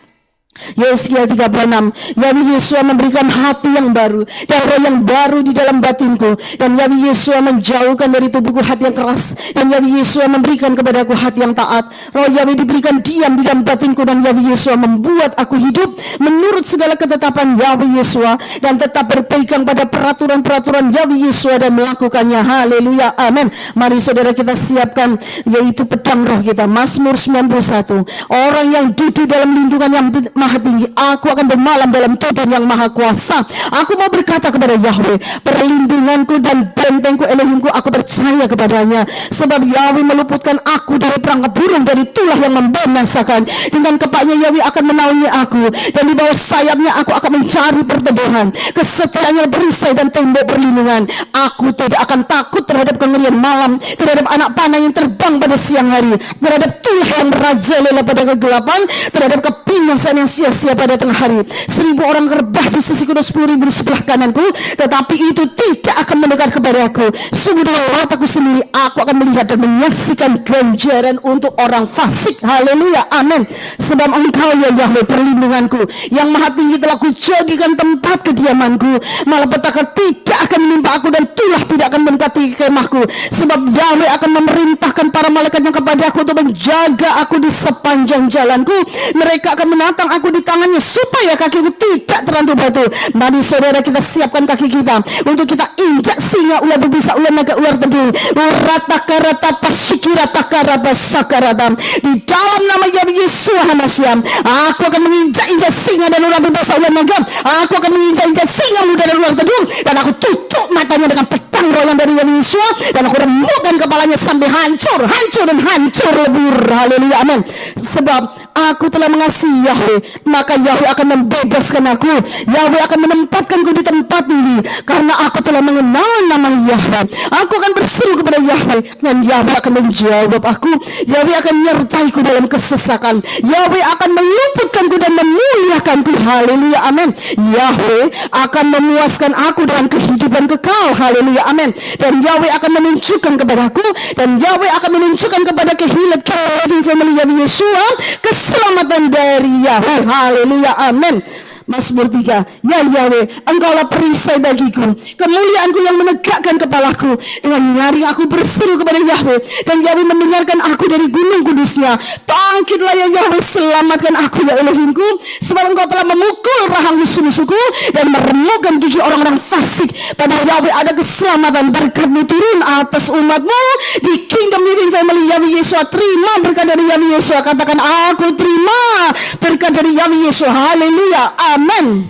Yesaya 36, Yahweh Yesua memberikan hati yang baru dan roh yang baru di dalam batinku, dan Yahweh Yesua menjauhkan dari tubuhku hati yang keras, dan Yahweh Yesua memberikan kepadaku hati yang taat. Roh Yahweh diberikan diam di dalam batinku, dan Yahweh Yesua membuat aku hidup menurut segala ketetapan Yahweh Yesua dan tetap berpegang pada peraturan-peraturan Yahweh Yesua dan melakukannya. Haleluya, amin. Mari saudara kita siapkan, yaitu pedang roh kita, Mazmur 91. Orang yang duduk dalam lindungan yang maha tinggi, aku akan bermalam dalam tudung yang maha kuasa. Aku mau berkata kepada Yahweh, perlindunganku dan bentengku, Elohimku, aku percaya kepadanya. Sebab Yahweh meluputkan aku dari perangkap burung, dari tulah yang membinasakan. Dengan kepaknya Yahweh akan menaungi aku, dan di bawah sayapnya aku akan mencari perteduhan. Kesetiaannya perisai dan tembok perlindungan. Aku tidak akan takut terhadap kengerian malam, terhadap anak panah yang terbang pada siang hari, terhadap tulah yang merajalela pada kegelapan, terhadap kebinasan yang sia-sia pada tengah hari. 1000 orang rebah di sisiku dan 10.000 di sebelah kananku, tetapi itu tidak akan mendekat kepadaku. Sungguh dengan mataku sendiri aku akan melihat dan menyaksikan ganjaran untuk orang fasik. Haleluya, amin. Sebab Engkau ya Yahweh perlindunganku, yang maha tinggi telah kujadikan tempat kediamanku. Malapetaka tidak akan menimpa aku, dan tulah tidak akan mendekati kemahku. Sebab Yahweh akan memerintahkan para malaikatnya kepadaku untuk menjaga aku di sepanjang jalanku. Mereka akan menatang aku di tangannya supaya kakiku tidak terantuk batu. Mari saudara kita siapkan kaki kita untuk kita injak singa, ular berbisa, ular naga, ular tebu. Ratakarata pasikira takaraba sakarata. Di dalam nama Yahweh Yesus Hamasyam, aku akan menginjak-injak singa dan ular berbisa, ular naga. Aku akan menginjak-injak singa muda dan ular tebu, dan aku tutup matanya dengan pedang royal dari Yahweh Yesus, dan aku remukkan kepalanya sampai hancur, hancur dan hancur lebur. Haleluya, amin. Sebab aku telah mengasihi Yahweh, maka Yahweh akan membebaskan aku. Yahweh akan menempatkanku di tempat tinggi, karena aku telah mengenal nama Yahweh. Aku akan berseru kepada Yahweh, dan Yahweh akan menjawab aku. Yahweh akan menyertaiku dalam kesesakan. Yahweh akan meluputkanku dan memuliakanku. Haleluya, amin. Yahweh akan memuaskan aku dengan kehidupan kekal. Haleluya, amin. Dan Yahweh akan menunjukkan kepadaku, dan Yahweh akan menunjukkan kepada kehilat family Yahweh Yeshua keselamatan dari Yahweh. Haleluya, amin. Mazmur 3, ya Yahweh, Engkaulah perisai bagiku, kemuliaanku yang menegakkan kepalaku. Dengan nyaring aku berseru kepada Yahweh, dan Yahweh mendengarkan aku dari gunung kudusnya. Bangkitlah ya Yahweh, selamatkan aku ya Elohimku, sebab Engkau telah memukul rahang musuh-musuhku dan meremukkan gigi orang-orang fasik. Pada Yahweh ada keselamatan, berkat-Mu turun atas umat-Mu di Kingdom Living Family Yahweh Yesus. Terima berkat dari Yahweh Yesus. Katakan, aku terima berkat dari Yahweh Yesus. Haleluya, amin.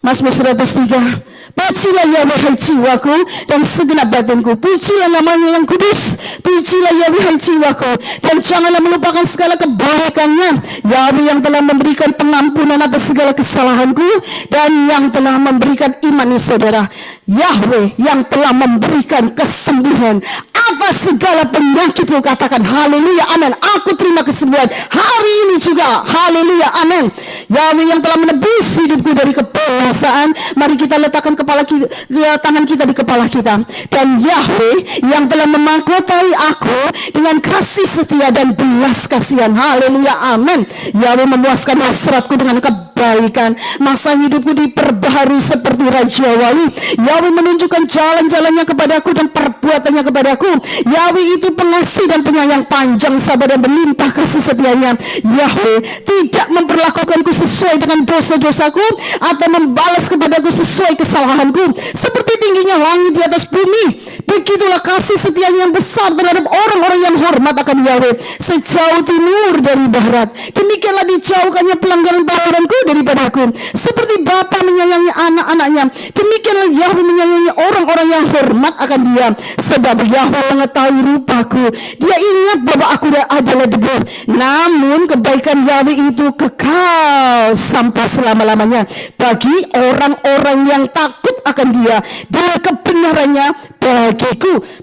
Mazmur 103. Pujilah Yahweh hai jiwaku dan segenap batinku, pujilah namanya yang kudus. Pujilah Yahweh hai jiwaku, dan janganlah melupakan segala kebaikannya. Yahweh yang telah memberikan pengampunan atas segala kesalahanku, dan yang telah memberikan iman, saudara. Yahweh yang telah memberikan kesembuhan atas segala penyakitku. Katakan haleluya, amin. Aku terima kesembuhan hari ini juga. Haleluya, amin. Yahweh yang telah menebus hidupku dari kebinasaan. Mari kita letakkan tangan kita di kepala kita. Dan Yahweh yang telah memahkotai aku dengan kasih setia dan belas kasihan. Haleluya, amin. Yahweh memuaskan hasratku dengan kebaikan. Masa hidupku diperbaharui seperti Raja Wali. Yahweh menunjukkan jalan-jalannya kepadaku dan perbuatannya kepadaku. Yahweh itu pengasih dan penyayang, panjang sabar dan berlimpah kasih setianya. Yahweh tidak memperlakukanku sesuai dengan dosa-dosaku atau membalas kepadaku sesuai kesalahanku. Seperti tingginya langit di atas bumi, begitulah kasih setianya yang besar terhadap orang-orang yang hormat akan Yahweh. Sejauh timur dari barat, demikianlah dijauhkannya pelanggaran-pelanggaranku daripadaku. Seperti bapa menyayangi anak-anaknya, demikianlah Yahweh menyayangi orang-orang yang hormat akan Dia. Sebab Yahweh mengetahui rupaku, Dia ingat bahwa aku adalah debu. Namun kebaikan Yahweh itu kekal sampai selama-lamanya bagi orang-orang yang takut akan Dia, dan kebenarannya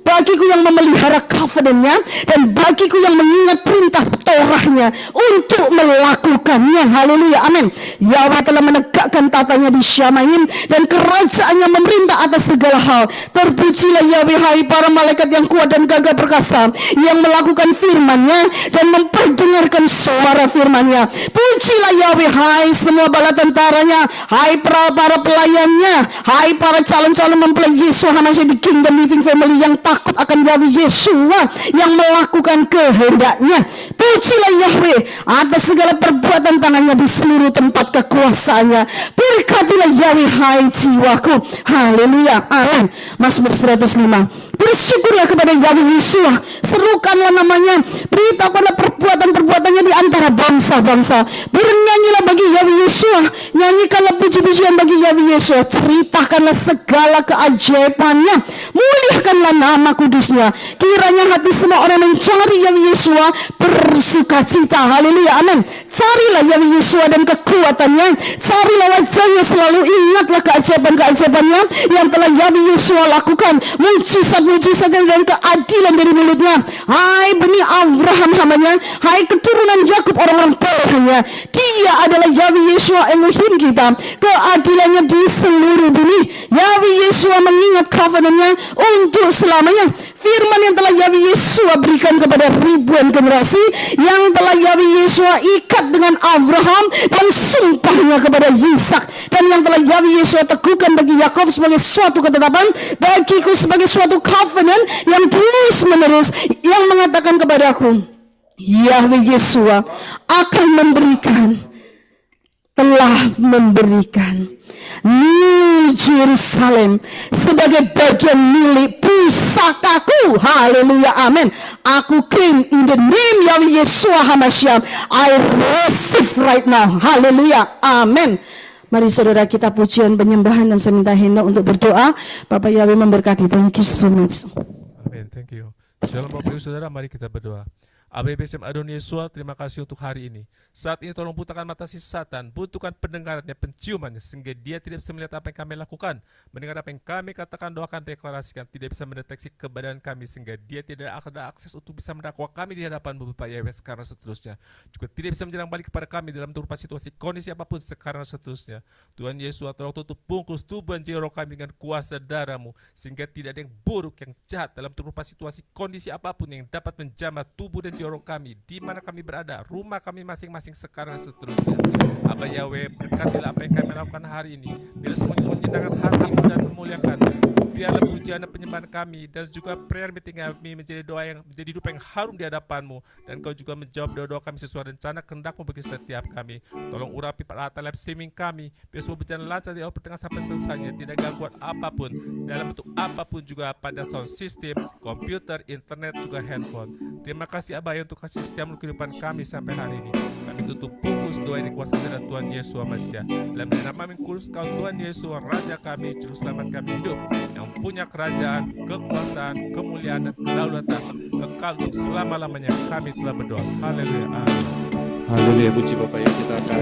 bagiku yang memelihara covenant-Nya, dan bagiku yang mengingat perintah Torah-Nya untuk melakukannya. Haleluya, amin. Yahweh telah menegakkan tatanya di Syamaim, dan kerajaannya memerintah atas segala hal. Terpujilah Yahweh hai para malaikat yang kuat dan gagah perkasa, yang melakukan firman-Nya dan memperdengarkan suara firman-Nya. Pujilah Yahweh hai semua bala tentaranya, hai para pelayannya, hai para calon-calon mempelai Yesus Hamasyam di Kingdom Living Family yang takut akan Yahweh Yeshua, yang melakukan kehendak-Nya. Pujilah Yahweh atas segala perbuatan tangannya di seluruh tempat kekuasaannya. Berkatilah Yahweh hai jiwaku. Haleluya, amin. Mazmur 105. Bersyukurlah kepada Yahweh Yeshua, serukanlah namanya, beritakanlah perbuatan-perbuatannya di antara bangsa-bangsa. Bernyanyilah bagi Yahweh Yeshua, nyanyikanlah puji-pujian bagi Yahweh Yeshua, ceritakanlah segala keajaibannya, muliakanlah nama kudusnya. Kiranya hati semua orang mencari Yahweh Yeshua bersukacita. Haleluya, amin. Carilah Yahweh Yeshua dan kekuatannya, carilah wajahnya, selalu ingatlah keajaiban-keajaibannya yang telah Yahweh Yeshua lakukan, mujizat-mujizat dan keadilan dari mulutnya. Hai benih Abraham hambanya, hai keturunan Yakub orang-orang pilihannya. Dia adalah Yahweh Yeshua Elohim kita, keadilannya di seluruh bumi. Yahweh Yeshua mengingat covenant-Nya untuk selamanya. Firman yang telah Yahweh Yeshua berikan kepada ribuan generasi, yang telah Yahweh Yeshua ikat dengan Abraham dan sumpahnya kepada Yisak, dan yang telah telah Yahweh Yesus teguhkan bagi Yakub sebagai suatu ketetapan, bagiku sebagai suatu covenant yang terus menerus, yang mengatakan kepadaku, Yahweh Yesus akan memberikan, telah memberikan New Jerusalem sebagai bagian milik pusakaku. Haleluya, amin. Aku claim in the name Yahweh Yeshua HaMashiach, I receive right now. Haleluya, amin. Mari saudara kita pujian penyembahan, dan saya minta Hena untuk berdoa. Bapak Yahweh memberkati. Thank you so much. Amin, thank you. Shalom Bapak Ibu Saudara, mari kita berdoa. ABBSM Adonai Yeshua, terima kasih untuk hari ini. Saat ini tolong butakan mata si Satan, butuhkan pendengarannya, penciumannya, sehingga dia tidak bisa melihat apa yang kami lakukan, mendengar apa yang kami katakan, doakan, deklarasikan, tidak bisa mendeteksi keberadaan kami, sehingga dia tidak ada akses untuk bisa mendakwa kami di hadapan Bapak Yahweh sekarang seterusnya. Juga tidak bisa menyerang balik kepada kami dalam berupa situasi kondisi apapun sekarang seterusnya. Tuhan Yesus, tolong tutup bungkus tubuh dan jiwa kami dengan kuasa darah-Mu, sehingga tidak ada yang buruk, yang jahat dalam berupa situasi kondisi apapun yang dapat menjamah tubuh dan jiwa kami, di mana kami berada, rumah kami masing-masing sekarang seterusnya. Abah Yahweh, berkatilah apa yang kami lakukan hari ini, biar semuanya menyenangkan hati-Mu dan memuliakan-Mu. Biarlah pujian dan penyembahan kami dan juga prayer meeting kami menjadi doa yang menjadi hidup yang harum di hadapan-Mu, dan Kau juga menjawab doa-doa kami sesuai rencana kehendak-Mu bagi setiap kami. Tolong urapi pada live streaming kami, biar semua berjalan lancar dari awal pertengahan sampai selesainya, tidak gangguan apapun dalam bentuk apapun, juga pada sound system, komputer, internet, juga handphone. Terima kasih Abah untuk kasih setia kehidupan kami sampai hari ini. Kami tutup bungkus doa ini kuasa darah Tuhan Yesus Mesias. Dalam nama Kudus Kau Tuhan Yesus, Raja kami, Juru Selamat kami hidup, yang punya kerajaan, kekuasaan, kemuliaan, dan kedaulatan kekal untuk selama-lamanya. Kami telah berdoa. Haleluya. Amin. Haleluya, puji Bapak ya. Kita akan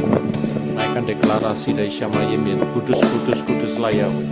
naikkan deklarasi dari Shamayim, kudus, kudus, kuduslah Yahweh.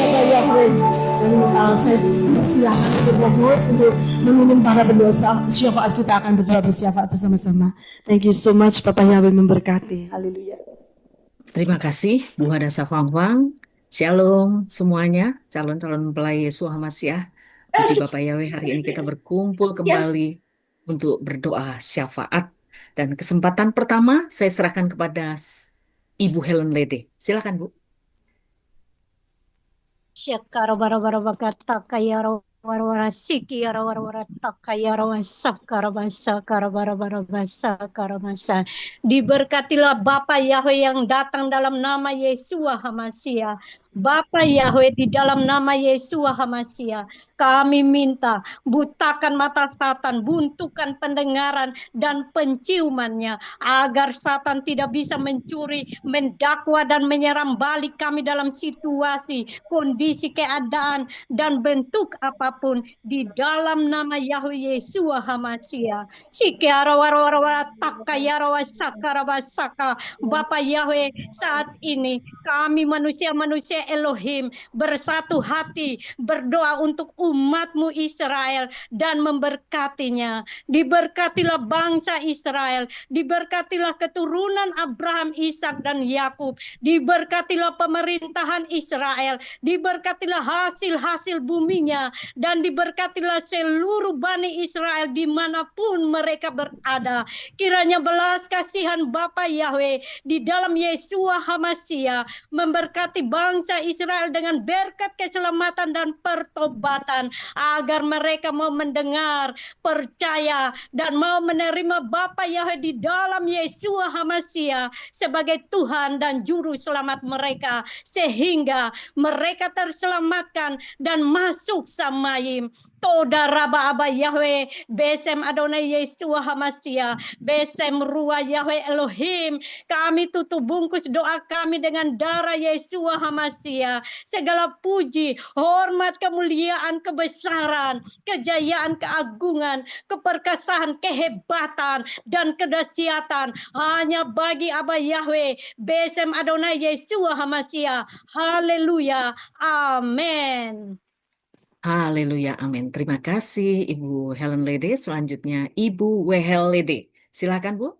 Bapak Yahweh. Dan saya persilakan untuk fokus untuk memimpin para berdoa. Syafaat kita akan berdoa bersyafaat bersama-sama. Thank you so much, Bapak Yahweh memberkati. Haleluya. Terima kasih Bu Hadasa Fangfang. Shalom semuanya, calon-calon mempelai Yesua HaMasiah. Puji Bapak Yahweh, hari ini kita berkumpul kembali untuk berdoa syafaat. Dan kesempatan pertama saya serahkan kepada Ibu Helen Lede. Silakan Bu. Syakara bara bakata kaya warwara siki yara warwara takaya rawan sakara basa kara bara basa kara basa. Diberkatilah Bapa Yahweh yang datang dalam nama Yesua HaMasiah. Bapa Yahweh, di dalam nama Yesua HaMasiah, kami minta butakan mata Satan, buntukan pendengaran dan penciumannya, agar Satan tidak bisa mencuri, mendakwa dan menyerang balik kami dalam situasi, kondisi, keadaan, dan bentuk apapun, di dalam nama Yahweh Yesua HaMasiah. Bapa Yahweh, saat ini kami manusia-manusia Elohim bersatu hati berdoa untuk umat-Mu Israel dan memberkatinya. Diberkatilah bangsa Israel, diberkatilah keturunan Abraham, Ishak dan Yakub, diberkatilah pemerintahan Israel, diberkatilah hasil-hasil buminya, dan diberkatilah seluruh Bani Israel dimanapun mereka berada. Kiranya belas kasihan Bapa Yahweh di dalam Yesua HaMasiah memberkati bangsa Israel dengan berkat keselamatan dan pertobatan, agar mereka mau mendengar, percaya, dan mau menerima Bapa Yahweh di dalam Yesua HaMasiah sebagai Tuhan dan Juru Selamat mereka, sehingga mereka terselamatkan dan masuk Samayim. Toda raba aba Yahweh, besem Adonai Yesua HaMasiah, besem ruah Yahweh Elohim. Kami tutup bungkus doa kami dengan darah Yesua HaMasiah. Segala puji, hormat, kemuliaan, kebesaran, kejayaan, keagungan, keperkasaan, kehebatan, dan kedahsyatan hanya bagi Aba Yahweh, besem Adonai Yesua HaMasiah. Haleluya, amin. Haleluya, amin. Terima kasih Ibu Helen Lede. Selanjutnya Ibu Wehel Lede. Silakan Bu.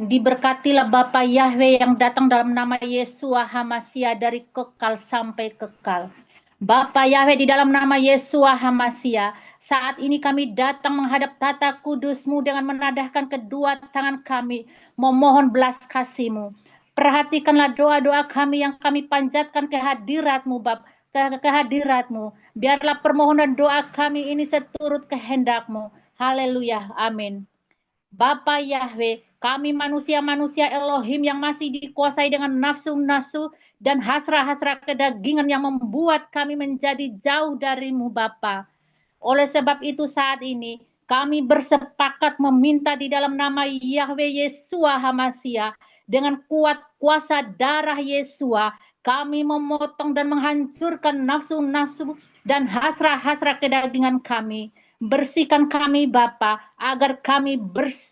Diberkatilah Bapa Yahweh yang datang dalam nama Yesua HaMasiah dari kekal sampai kekal. Bapa Yahweh, di dalam nama Yesua HaMasiah, saat ini kami datang menghadap tata kudus-Mu dengan menadahkan kedua tangan kami, memohon belas kasih-Mu. Perhatikanlah doa-doa kami yang kami panjatkan kehadirat-Mu, Bapa. Kehadirat-Mu. Biarlah permohonan doa kami ini seturut kehendak-Mu. Haleluya, amin. Bapa Yahweh, kami manusia-manusia Elohim yang masih dikuasai dengan nafsu-nafsu dan hasrah-hasrah kedagingan yang membuat kami menjadi jauh dari-Mu, Bapa. Oleh sebab itu saat ini kami bersepakat meminta di dalam nama Yahweh Yesua HaMasiah, dengan kuat kuasa darah Yesua, kami memotong dan menghancurkan nafsu-nafsu dan hasrah-hasrah kedagingan kami. Bersihkan kami Bapa, agar kami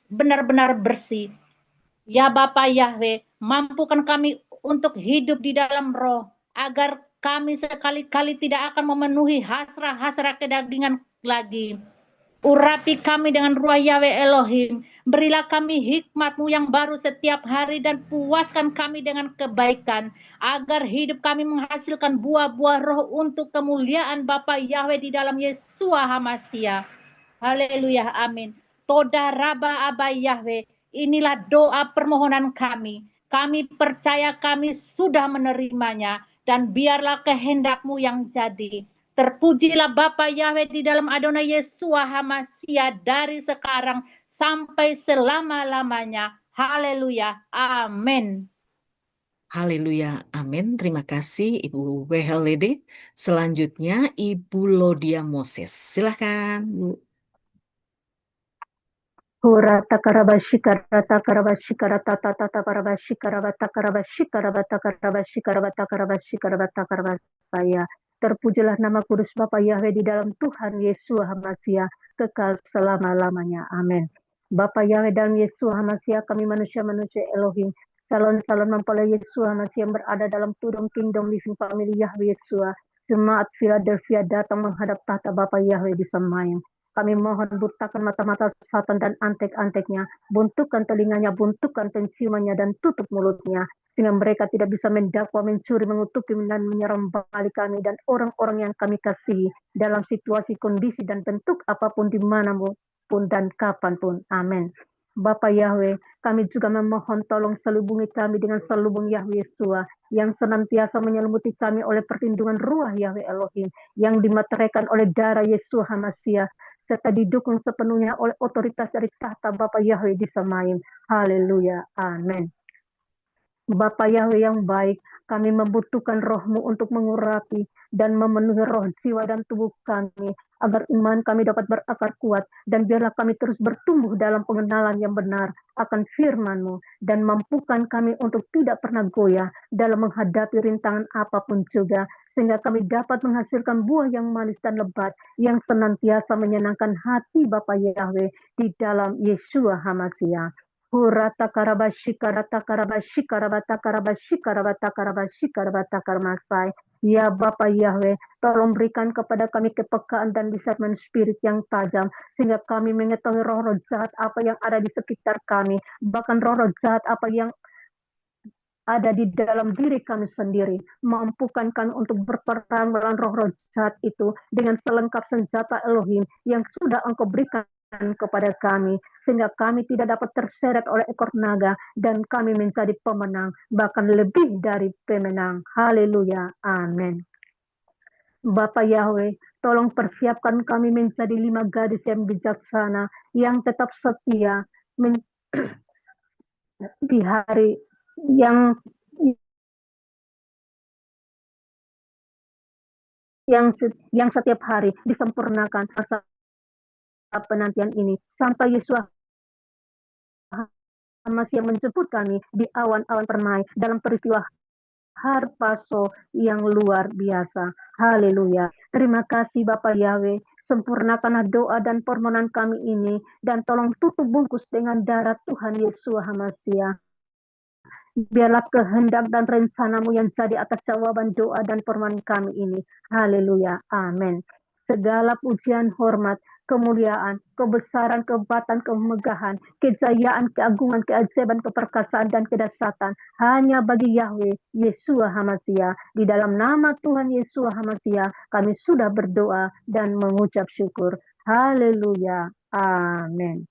benar-benar bersih. Ya Bapa Yahweh, mampukan kami untuk hidup di dalam roh, agar kami sekali-kali tidak akan memenuhi hasrah-hasrah kedagingan lagi. Urapi kami dengan ruah Yahweh Elohim. Berilah kami hikmat-Mu yang baru setiap hari, dan puaskan kami dengan kebaikan, agar hidup kami menghasilkan buah-buah roh untuk kemuliaan Bapa Yahweh di dalam Yesua HaMasiah. Haleluya, amin. Toda raba aba Yahweh, inilah doa permohonan kami. Kami percaya kami sudah menerimanya, dan biarlah kehendak-Mu yang jadi. Terpujilah Bapa Yahweh di dalam Adonai Yesua HaMasiah dari sekarang sampai selama-lamanya. Haleluya, amin. Haleluya, amin. Terima kasih Ibu Wehel Lede. Selanjutnya Ibu Lodia Moses. Silakan Bu. Horata karabashikara karabashikara tata tata karabashikara bata karabashikara bata karabashikara bata karabashikara bata karabashaya. Terpujilah nama kudus Bapa Yahweh di dalam Tuhan Yesua HaMasiah kekal selama-lamanya. Amin. Bapa Yahweh dalam Yesus HaMashiach, kami manusia-manusia Elohim, calon-calon mempelai Yesus HaMashiach yang berada dalam Tudung Kingdom Living Family Yahweh Yeshua, jemaat Philadelphia datang menghadap tahta Bapa Yahweh di semayang. Kami mohon butakan mata-mata Satan dan antek-anteknya, buntukan telinganya, buntukan penciumannya, dan tutup mulutnya, sehingga mereka tidak bisa mendakwa, mencuri, mengutuki, dan menyerang balik kami dan orang-orang yang kami kasihi dalam situasi, kondisi, dan bentuk apapun di mana pun dan kapanpun. Amin. Bapa Yahweh, kami juga memohon tolong selubungi kami dengan selubung Yahweh Yeshua yang senantiasa menyelimuti kami oleh perlindungan ruah Yahweh Elohim yang dimateraikan oleh darah Yesus HaMashiach serta didukung sepenuhnya oleh otoritas dari tahta Bapa Yahweh di semayang. Haleluya. Amin. Bapa Yahweh yang baik, kami membutuhkan roh-Mu untuk mengurapi dan memenuhi roh, jiwa, dan tubuh kami, agar iman kami dapat berakar kuat, dan biarlah kami terus bertumbuh dalam pengenalan yang benar akan firman-Mu, dan mampukan kami untuk tidak pernah goyah dalam menghadapi rintangan apapun juga, sehingga kami dapat menghasilkan buah yang manis dan lebat, yang senantiasa menyenangkan hati Bapa Yahweh di dalam Yeshua HaMashiach. Hurata karabashi karata karabashi karabata karabashi karabata karabashi karabata karmasai. Ya Bapa Yahweh, tolong berikan kepada kami kepekaan dan discernment spirit yang tajam, sehingga kami mengetahui roh-roh jahat apa yang ada di sekitar kami, bahkan roh-roh jahat apa yang ada di dalam diri kami sendiri. Mampukan kami untuk berperang melawan roh-roh jahat itu dengan selengkap senjata Elohim yang sudah Engkau berikan kepada kami, sehingga kami tidak dapat terseret oleh ekor naga dan kami menjadi pemenang, bahkan lebih dari pemenang. Haleluya. Amin. Bapa Yahweh, tolong persiapkan kami menjadi 5 gadis yang bijaksana, yang tetap setia di hari yang setiap hari disempurnakan masa penantian ini sampai Yesus masih menjemput kami di awan-awan permai dalam peristiwa harpaso yang luar biasa. Haleluya. Terima kasih Bapa Yahweh. Sempurnakanlah doa dan permohonan kami ini dan tolong tutup bungkus dengan darah Tuhan Yesus HaMashiach. Biarlah kehendak dan rencana-Mu yang jadi atas jawaban doa dan permohonan kami ini. Haleluya. Amin. Segala pujian, hormat, kemuliaan, kebesaran, kehebatan, kemegahan, kejayaan, keagungan, keajaiban, keperkasaan, dan kedahsyatan hanya bagi Yahweh Yeshua HaMashiach. Di dalam nama Tuhan Yeshua HaMashiach kami sudah berdoa dan mengucap syukur. Haleluya. Amin.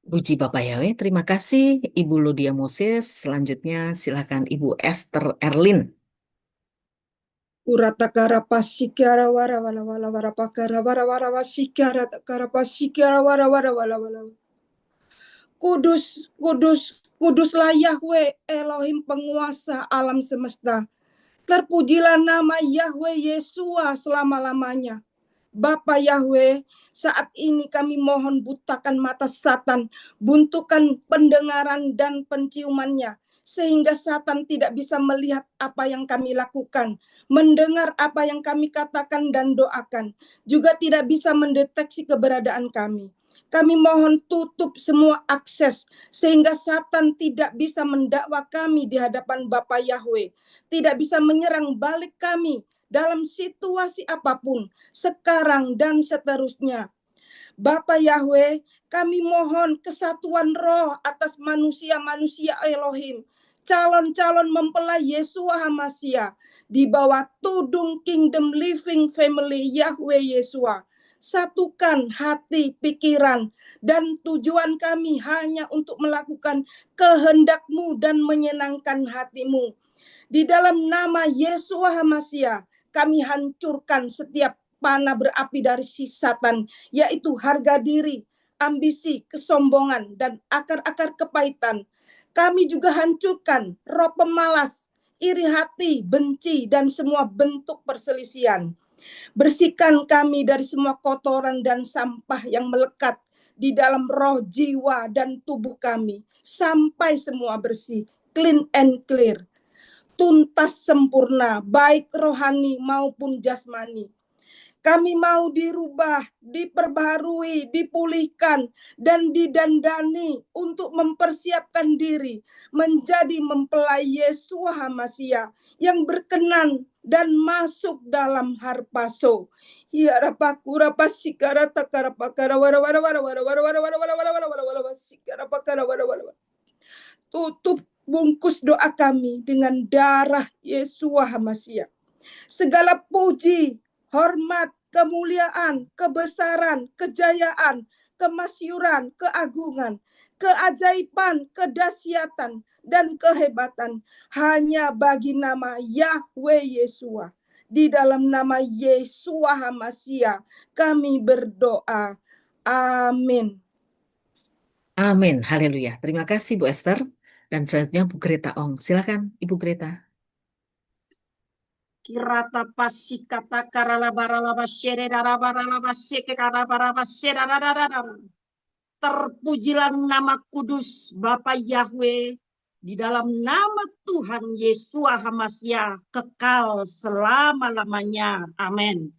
Puji Bapak Yahweh, terima kasih Ibu Lydia Moses. Selanjutnya silakan Ibu Esther Erlin. Urata karapasikara wara wala wala wara pakara wara wara wasikara karapasikara wara wara wala wala. Kudus, kudus, kuduslah Yahweh Elohim penguasa alam semesta. Terpujilah nama Yahweh Yeshua selama-lamanya. Bapa Yahweh, saat ini kami mohon butakan mata Satan, buntukan pendengaran dan penciumannya, sehingga Satan tidak bisa melihat apa yang kami lakukan, mendengar apa yang kami katakan dan doakan, juga tidak bisa mendeteksi keberadaan kami. Kami mohon tutup semua akses, sehingga Satan tidak bisa mendakwa kami di hadapan Bapa Yahweh, tidak bisa menyerang balik kami dalam situasi apapun, sekarang dan seterusnya. Bapa Yahweh, kami mohon kesatuan roh atas manusia-manusia Elohim, calon-calon mempelai Yeshua HaMashiach di bawah Tudung Kingdom Living Family Yahweh Yeshua. Satukan hati, pikiran, dan tujuan kami hanya untuk melakukan kehendak-Mu dan menyenangkan hati-Mu. Di dalam nama Yeshua HaMashiach, kami hancurkan setiap panah berapi dari si Satan, yaitu harga diri, ambisi, kesombongan, dan akar-akar kepahitan. Kami juga hancurkan roh pemalas, iri hati, benci, dan semua bentuk perselisihan. Bersihkan kami dari semua kotoran dan sampah yang melekat di dalam roh, jiwa, dan tubuh kami, sampai semua bersih, clean and clear, tuntas sempurna, baik rohani maupun jasmani. Kami mau dirubah, diperbaharui, dipulihkan, dan didandani untuk mempersiapkan diri menjadi mempelai Yesua HaMasiah yang berkenan dan masuk dalam harpaso. Ya rapakura pasikara takara pakara wara wara wara wara wara wara wara wara wara wara wara wara wara sikara pakara wara wara wara. Tutup bungkus doa kami dengan darah Yesua HaMasiah. Segala puji, hormat, kemuliaan, kebesaran, kejayaan, kemasyuran, keagungan, keajaiban, kedahsyatan, dan kehebatan hanya bagi nama Yahweh Yesua. Di dalam nama Yesua HaMasiah kami berdoa. Amin. Amin. Haleluya. Terima kasih Bu Esther. Dan selanjutnya Bu Greta Ong. Silakan Ibu Greta. Kirata pasikata karalabaralaba shererabaralaba sekekarabaraba sherarararara. Terpujilah nama kudus Bapa Yahweh di dalam nama Tuhan Yesua HaMasiah kekal selama-lamanya. Amin.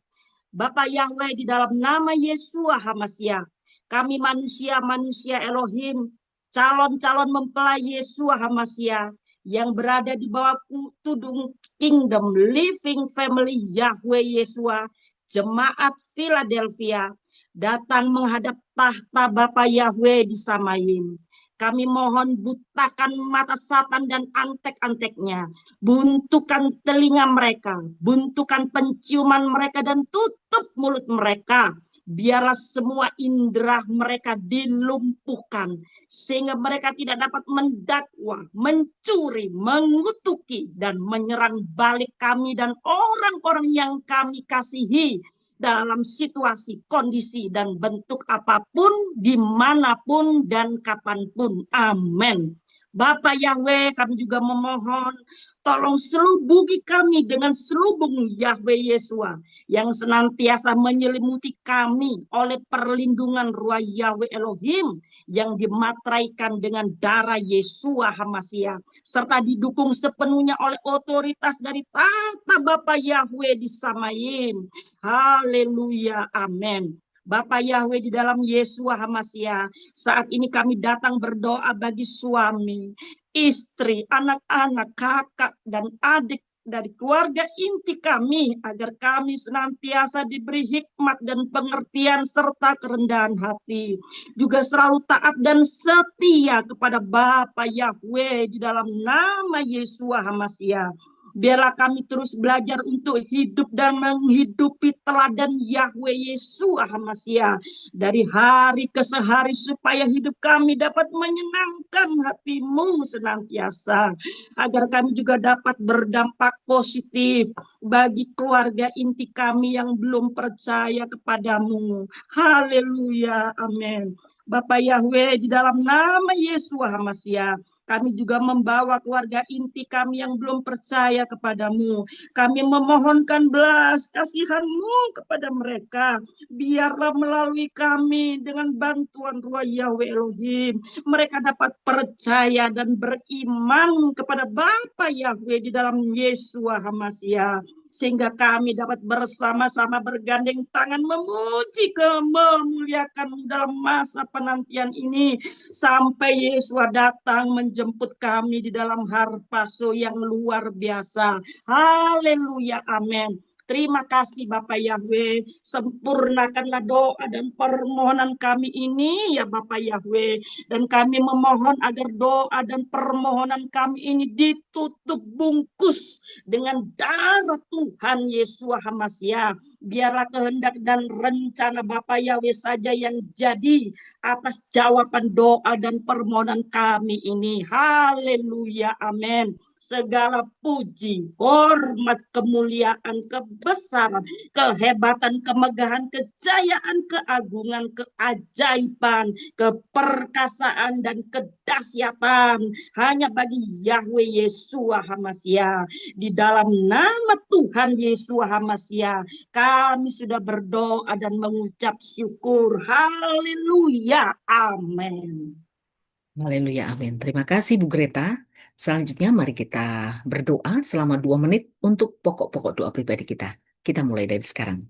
Bapa Yahweh di dalam nama Yesua HaMasiah, kami manusia-manusia Elohim, calon-calon mempelai Yesua HaMasiah yang berada di bawah tudung Kingdom Living Family Yahweh Yesua, Jemaat Philadelphia, datang menghadap tahta Bapa Yahweh di Samayim. Kami mohon butakan mata Satan dan antek-anteknya, buntukan telinga mereka, buntukan penciuman mereka, dan tutup mulut mereka. Biarlah semua indera mereka dilumpuhkan, sehingga mereka tidak dapat mendakwa, mencuri, mengutuki, dan menyerang balik kami dan orang-orang yang kami kasihi dalam situasi, kondisi, dan bentuk apapun, dimanapun, dan kapanpun. Amin. Bapa Yahweh, kami juga memohon, tolong selubungi kami dengan selubung Yahweh Yesua yang senantiasa menyelimuti kami oleh perlindungan Ruah Yahweh Elohim yang dimateraikan dengan darah Yesua HaMasiah, serta didukung sepenuhnya oleh otoritas dari tahta Bapa Yahweh di Samayim. Haleluya, amin. Bapa Yahweh di dalam Yesua HaMasiah, saat ini kami datang berdoa bagi suami, istri, anak-anak, kakak, dan adik dari keluarga inti kami, agar kami senantiasa diberi hikmat dan pengertian serta kerendahan hati, juga selalu taat dan setia kepada Bapa Yahweh di dalam nama Yesua HaMasiah. Biarlah kami terus belajar untuk hidup dan menghidupi teladan Yahweh Yesua HaMasiah dari hari ke hari, supaya hidup kami dapat menyenangkan hati-Mu senantiasa, agar kami juga dapat berdampak positif bagi keluarga inti kami yang belum percaya kepadamu. Haleluya, amin. Bapa Yahweh, di dalam nama Yesua HaMasiah, kami juga membawa keluarga inti kami yang belum percaya kepadamu. Kami memohonkan belas kasihan-Mu kepada mereka. Biarlah melalui kami dengan bantuan Ruah Yahweh Elohim, mereka dapat percaya dan beriman kepada Bapa Yahweh di dalam Yesua HaMasiah, sehingga kami dapat bersama-sama bergandeng tangan memuji memuliakan dalam masa penantian ini, sampai Yesua datang menjemput kami di dalam harpaso yang luar biasa. Haleluya, amin. Terima kasih Bapak Yahweh, sempurnakanlah doa dan permohonan kami ini ya Bapak Yahweh, dan kami memohon agar doa dan permohonan kami ini ditutup bungkus dengan darah Tuhan Yesua HaMasiah. Biarlah kehendak dan rencana Bapak Yahweh saja yang jadi atas jawaban doa dan permohonan kami ini. Haleluya, amin. Segala puji, hormat, kemuliaan, kebesaran, kehebatan, kemegahan, kejayaan, keagungan, keajaiban, keperkasaan, dan kedahsyatan hanya bagi Yahweh Yesua HaMasiah. Di dalam nama Tuhan Yesua HaMasiah, kami sudah berdoa dan mengucap syukur. Haleluya, amin. Haleluya, amin. Terima kasih Bu Greta. Selanjutnya mari kita berdoa selama 2 menit untuk pokok-pokok doa pribadi kita. Kita mulai dari sekarang.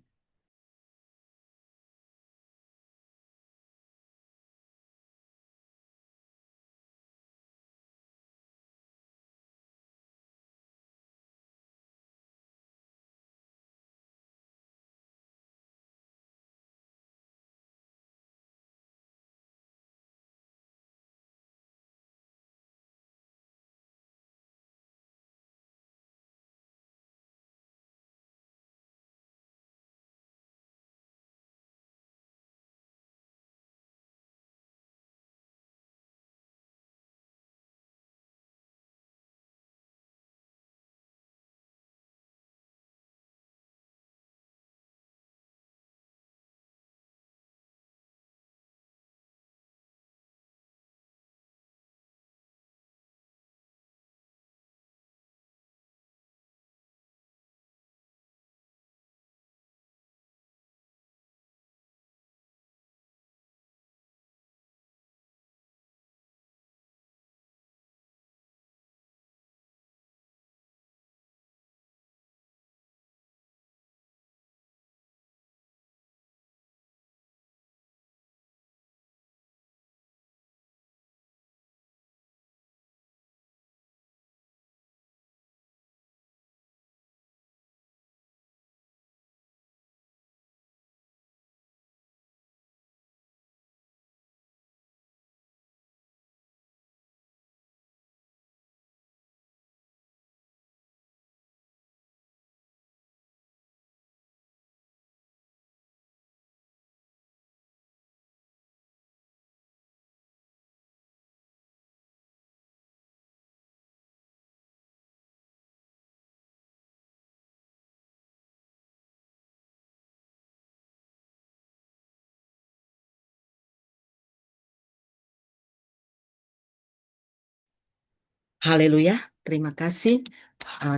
Haleluya, terima kasih.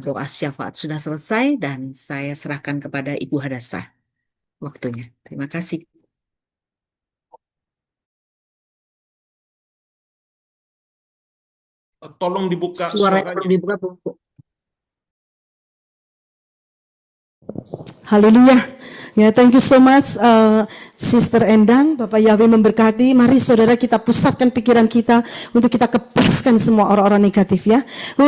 Doa syafaat sudah selesai dan saya serahkan kepada Ibu Hadassah waktunya. Terima kasih. Tolong dibuka Suaranya suaranya. perlu dibuka, Bu. Haleluya. Ya, thank you so much, Sister Endang. Bapak Yahweh memberkati. Mari saudara kita pusatkan pikiran kita untuk kita kepaskan semua orang-orang negatif ya. Di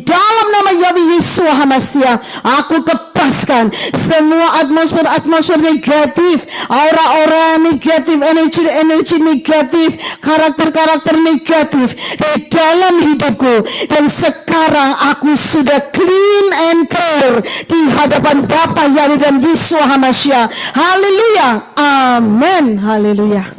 dalam nama Yahweh Yesus Hamasia, aku kepaskan semua atmosfer negatif, aura-aura negatif, energi negatif, karakter-karakter negatif di dalam hidupku. Dan sekarang aku sudah clean and clear di hadapan Bapa Yahweh dan Yesus Hamasia. Haleluya. Amin. Haleluya.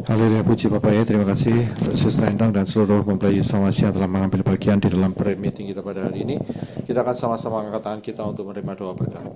Haleluya, puji Bapak ya, terima kasih untuk Sister Endang dan seluruh mempelai Yesus Hamasia telah mengambil bagian di dalam prayer meeting kita pada hari ini. Kita akan sama-sama angkat tangan kita untuk menerima doa berkat.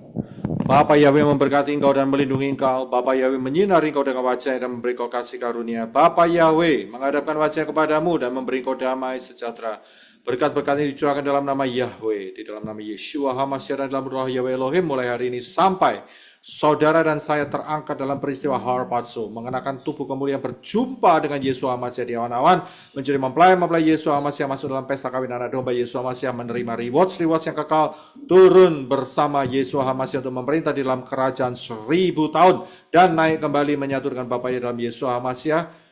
Bapa Yahweh memberkati engkau dan melindungi engkau. Bapa Yahweh menyinari engkau dengan wajahnya dan memberi engkau kasih karunia. Bapa Yahweh menghadapkan wajahnya kepadamu dan memberi engkau damai sejahtera. Berkat-berkat ini dicurahkan dalam nama Yahweh, di dalam nama Yeshua Hamasia dan dalam roh Yahweh Elohim mulai hari ini sampai saudara dan saya terangkat dalam peristiwa Harpazo, mengenakan tubuh kemuliaan berjumpa dengan Yesus Hamasia di awan-awan, menjadi mempelai Yesus Hamasia masuk dalam pesta kawin anak domba Yesus Hamasia, menerima rewards yang kekal, turun bersama Yesus Hamasia untuk memerintah di dalam kerajaan 1000 tahun dan naik kembali menyatu dengan Bapaknya dalam Yesus Hamasia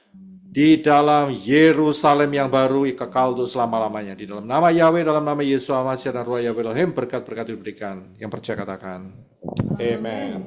di dalam Yerusalem yang baru kekal untuk selama-lamanya. Di dalam nama Yahweh, dalam nama Yesus Hamasia dan roh Yahweh Elohim, berkat-berkat diberikan. Yang percaya katakan amen.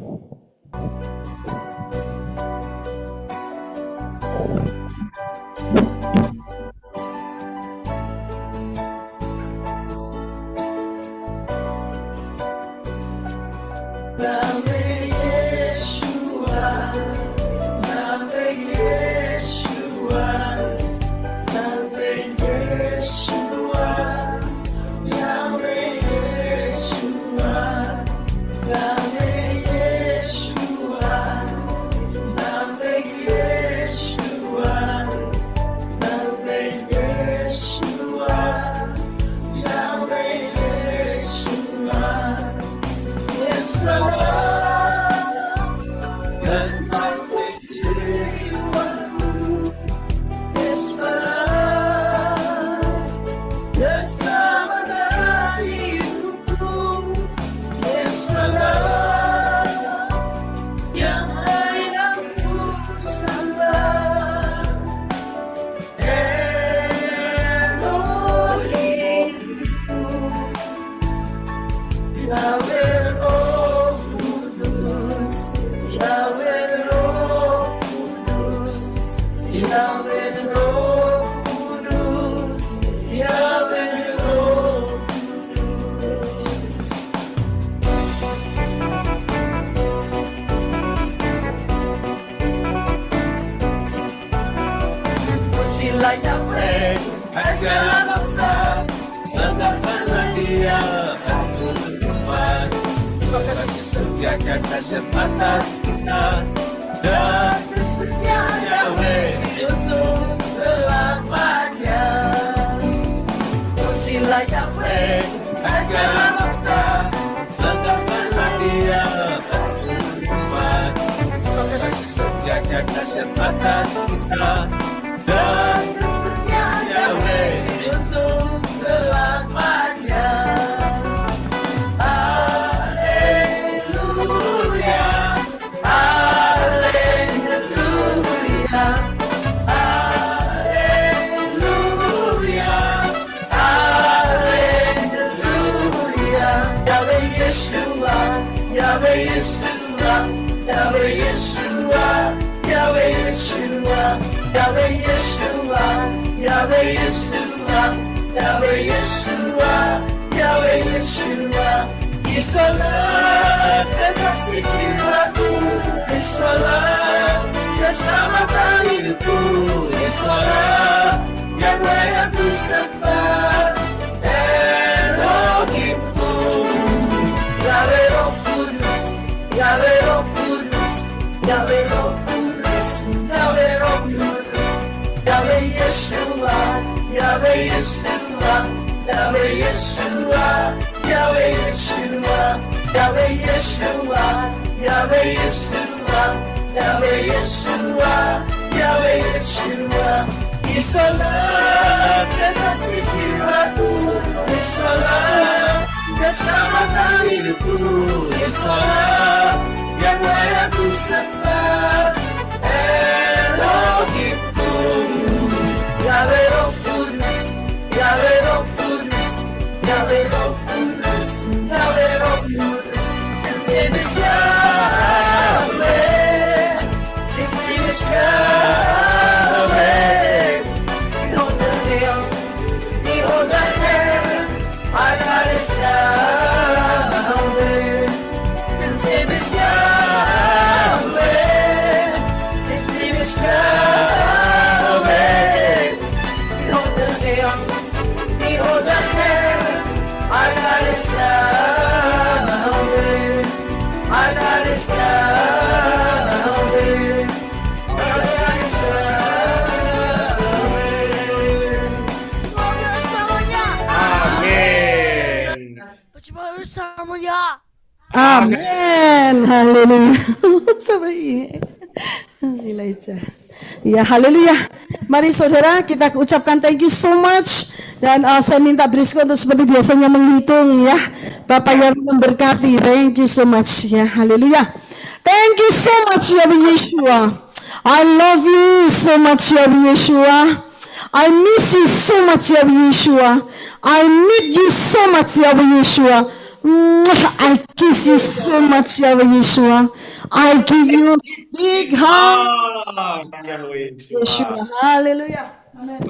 Segala bangsa tegakkanlah Dia seluruh umat. Semoga kasih setia kasih atas kita dan kesetiaan Yahweh untuk selamanya. Pujilah Yahweh, segala bangsa tegakkanlah Dia seluruh umat. Semoga kasih setia kasih atas kita dan kesetiaan Yahweh untuk selamanya. Haleluya, haleluya, haleluya, haleluya. Yahweh Yeshua, Yahweh Yeshua, Yahweh Yeshua, Yahweh Yeshua, Yahweh Yeshua, Yahweh Yeshua, Yahweh Yeshua, Yahweh Yeshua. Yesuslah kekasih jiwaku, Yesuslah keselamatan hidupku, Yesuslah Yahweh yang ku sembah, Elohimku. Yahweh Roh Kudus, Yahweh Roh Kudus, Yahweh Roh Kudus, Yahweh Roh Kudus, Yeshua, Yahweh Yeshua, Yahweh Yeshua, Yahweh Yeshua, Yahweh Yeshua, Yahweh Yeshua, Yahweh Yeshua, Yahweh Yeshua. Isalah kekasih jiwaku, Isalah keselamatan hidupku, Isalah yang layak ku sembah, Elohimku. Yahweh Roh Kudus, Yahweh Roh Kudus, Yahweh Roh Kudus, Yahweh Roh Kudus. His name is Yahweh, His name is Yahweh. Behold the hill, behold the heaven, our God is Yahweh. His name is Yahweh, His name is Yahweh. Behold the hill, behold the heaven, our God is Yahweh. Our God is Yahweh. Our God is Amin. Amin. Haleluya. Sampai Elijah. Ya, haleluya. Mari saudara kita ucapkan thank you so much. Dan saya minta Brisco untuk seperti biasanya menghitung ya. Bapak yang memberkati. Thank you so much ya. Haleluya. Thank you so much Yahweh Yeshua. I love you so much Yahweh Yeshua. I miss you so much Yahweh Yeshua. I need you so much Yahweh Yeshua. I kiss you so much Yahweh Yeshua. I give you a big hug. Yeshua. Haleluya. Amen.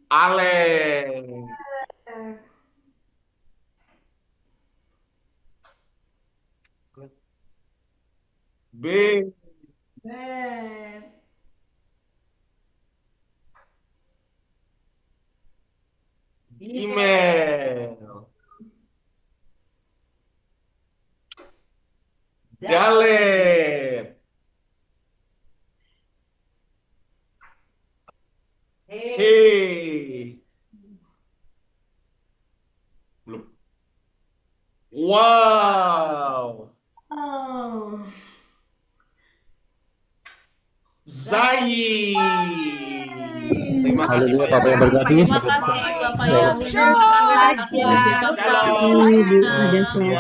Ale. B. Email. Dalet. Hey. Belum. Wow. Zai. Terima kasih Haleluya, Bapak yang berkati. Terima kasih Bapak yang Shalom.